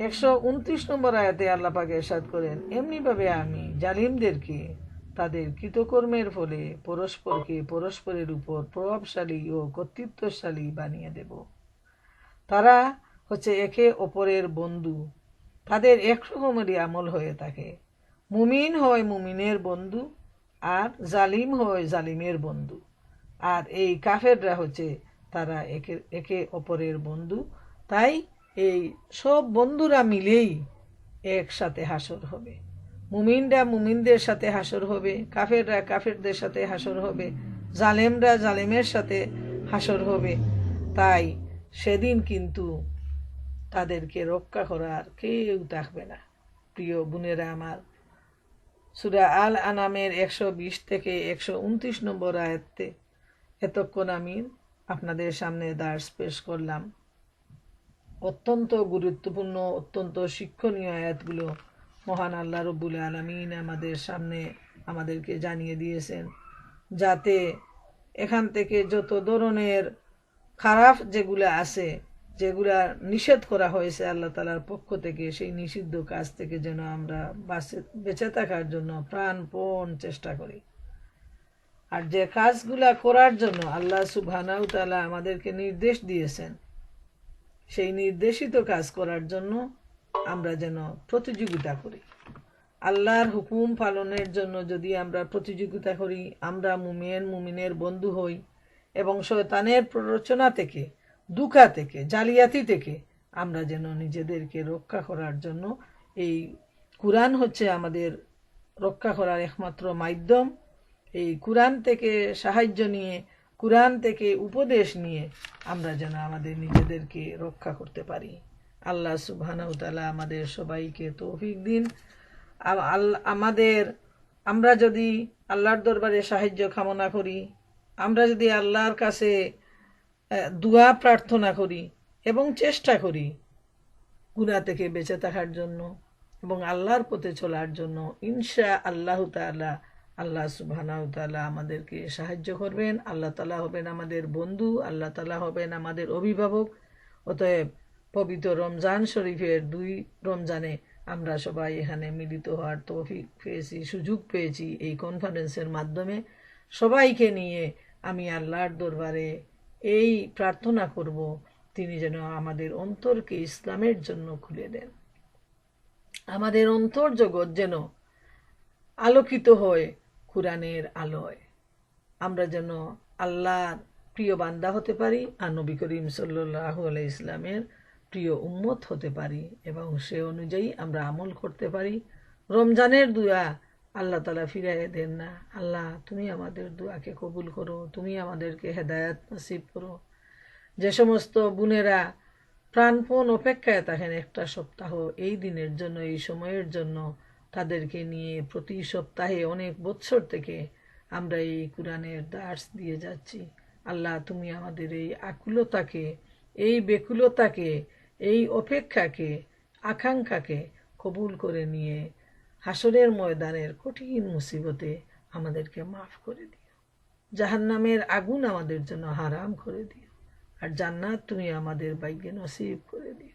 129 নম্বর আয়াতে আল্লাহ পাক ইরশাদ করেন, এমনিভাবে আমি জালিমদেরকে তাদের কৃতকর্মের ফলে পরস্পরকে পরস্পরের উপর প্রভাবশালী ও কর্তৃত্বশালী বানিয়ে দেব। তারা হচ্ছে একে অপরের বন্ধু, তাদের একরকমেরই আমল হয়ে থাকে। মুমিন হয় মুমিনের বন্ধু আর জালিম হয় জালিমের বন্ধু। আর এই কাফেররা হচ্ছে তারা একে অপরের বন্ধু। তাই এই সব বন্ধুরা মিলেই একসাথে হাসর হবে। মুমিনরা মুমিনদের সাথে হাসর হবে, কাফেররা কাফেরদের সাথে হাসর হবে, জালেমরা জালেমের সাথে হাসর হবে। তাই সেদিন কিন্তু তাদেরকে রক্ষা করার কেউ থাকবে না। প্রিয় বোনেরা আমার, সূরা আল আনামের 120 থেকে 129 নম্বর আয়াতে এতক্ষণ আমি আপনাদের সামনে দার্স পেশ করলাম। অত্যন্ত গুরুত্বপূর্ণ, অত্যন্ত শিক্ষণীয় আয়াতগুলো মহান আল্লাহ রব্বুল আলামিন আমাদের সামনে আমাদেরকে জানিয়ে দিয়েছেন, যাতে এখান থেকে যত ধরনের খারাপ যেগুলো আছে, যেগুলা নিষেধ করা হয়েছে আল্লাহ তাআলার পক্ষ থেকে, সেই নিষিদ্ধ কাজ থেকে যেন আমরা বেঁচে থাকার জন্য প্রাণপণ চেষ্টা করি। আর যে কাজগুলা করার জন্য আল্লাহ সুবহানাহু তাআলা আমাদেরকে নির্দেশ দিয়েছেন, সেই নির্দেশিত কাজ করার জন্য আমরা যেন প্রতিযোগিতা করি। আল্লাহর হুকুম পালনের জন্য যদি আমরা প্রতিযোগিতা করি, আমরা মুমিনের বন্ধু হই এবং শয়তানের প্ররোচনা থেকে, দুকা থেকে, জালিয়াতি থেকে আমরা যেন নিজেদেরকে রক্ষা করার জন্য, এই কুরআন হচ্ছে আমাদের রক্ষা করার একমাত্র মাধ্যম। এই কুরআন থেকে সাহায্য নিয়ে, কুরআন থেকে উপদেশ নিয়ে আমরা যেন আমাদের নিজেদেরকে রক্ষা করতে পারি। আল্লাহ সুবহানাহু ওয়া তাআলা আমাদের সবাইকে তৌফিক দিন। আমরা যদি আল্লাহর দরবারে সাহায্য কামনা করি, আমরা যদি আল্লাহর কাছে দোয়া প্রার্থনা করি এবং চেষ্টা করি গুনাহ থেকে বেঁচে থাকার জন্য এবং আল্লাহর পথে চলার জন্য, ইনশা আল্লাহ তাআলা আল্লাহ সুবহানাহু ওয়া তাআলা আমাদেরকে সাহায্য করবেন। আল্লাহ তাআলা হবেন আমাদের বন্ধু, আল্লাহ তাআলা হবেন আমাদের অভিভাবক। অতএব পবিত্র রমজান শরীফের 2 রমজানে আমরা সবাই এখানে মিলিত হওয়ার তৌফিক পেয়েছি, সুযোগ পেয়েছি এই কনফারেন্সের মাধ্যমে। সবাইকে নিয়ে আমি আল্লাহর দরবারে এই প্রার্থনা করব, তিনি যেন আমাদের অন্তরকে ইসলামের জন্য খুলে দেন, আমাদের অন্তর জগৎ যেন আলোকিত হয় কুরআনের আলোয়, আমরা যেন আল্লাহর প্রিয় বান্দা হতে পারি আর নবী করিম সাল্লাল্লাহু আলাইহি ইসলামের প্রিয় উম্মত হতে পারি এবং সে অনুযায়ী আমরা আমল করতে পারি। রমজানের দোয়া আল্লাহ তাআলা ফিরাইয়ে দেন না। আল্লাহ, তুমি আমাদের দোয়াকে কবুল করো, তুমি আমাদেরকে হেদায়েত নসিব করো। যে সমস্ত বোনেরা প্রাণপণ অপেক্ষায় থাকেন একটা সপ্তাহ এই দিনের জন্য, এই সময়ের জন্য, তাদেরকে নিয়ে প্রতি সপ্তাহে অনেক বছর থেকে আমরা এই কুরআনের দার্স দিয়ে যাচ্ছি। আল্লাহ, তুমি আমাদের এই আকুলতাকে, এই বেকুলতাকে, এই অপেক্ষাকে, আকাঙ্ক্ষাকে কবুল করে নিয়ে হাসরের ময়দানের কঠিন মুসিবতে আমাদেরকে মাফ করে দিও। জাহান্নামের আগুন আমাদের জন্য হারাম করে দিও, আর জান্নাত তুমি আমাদের ভাগ্যে নসিব করে দিও।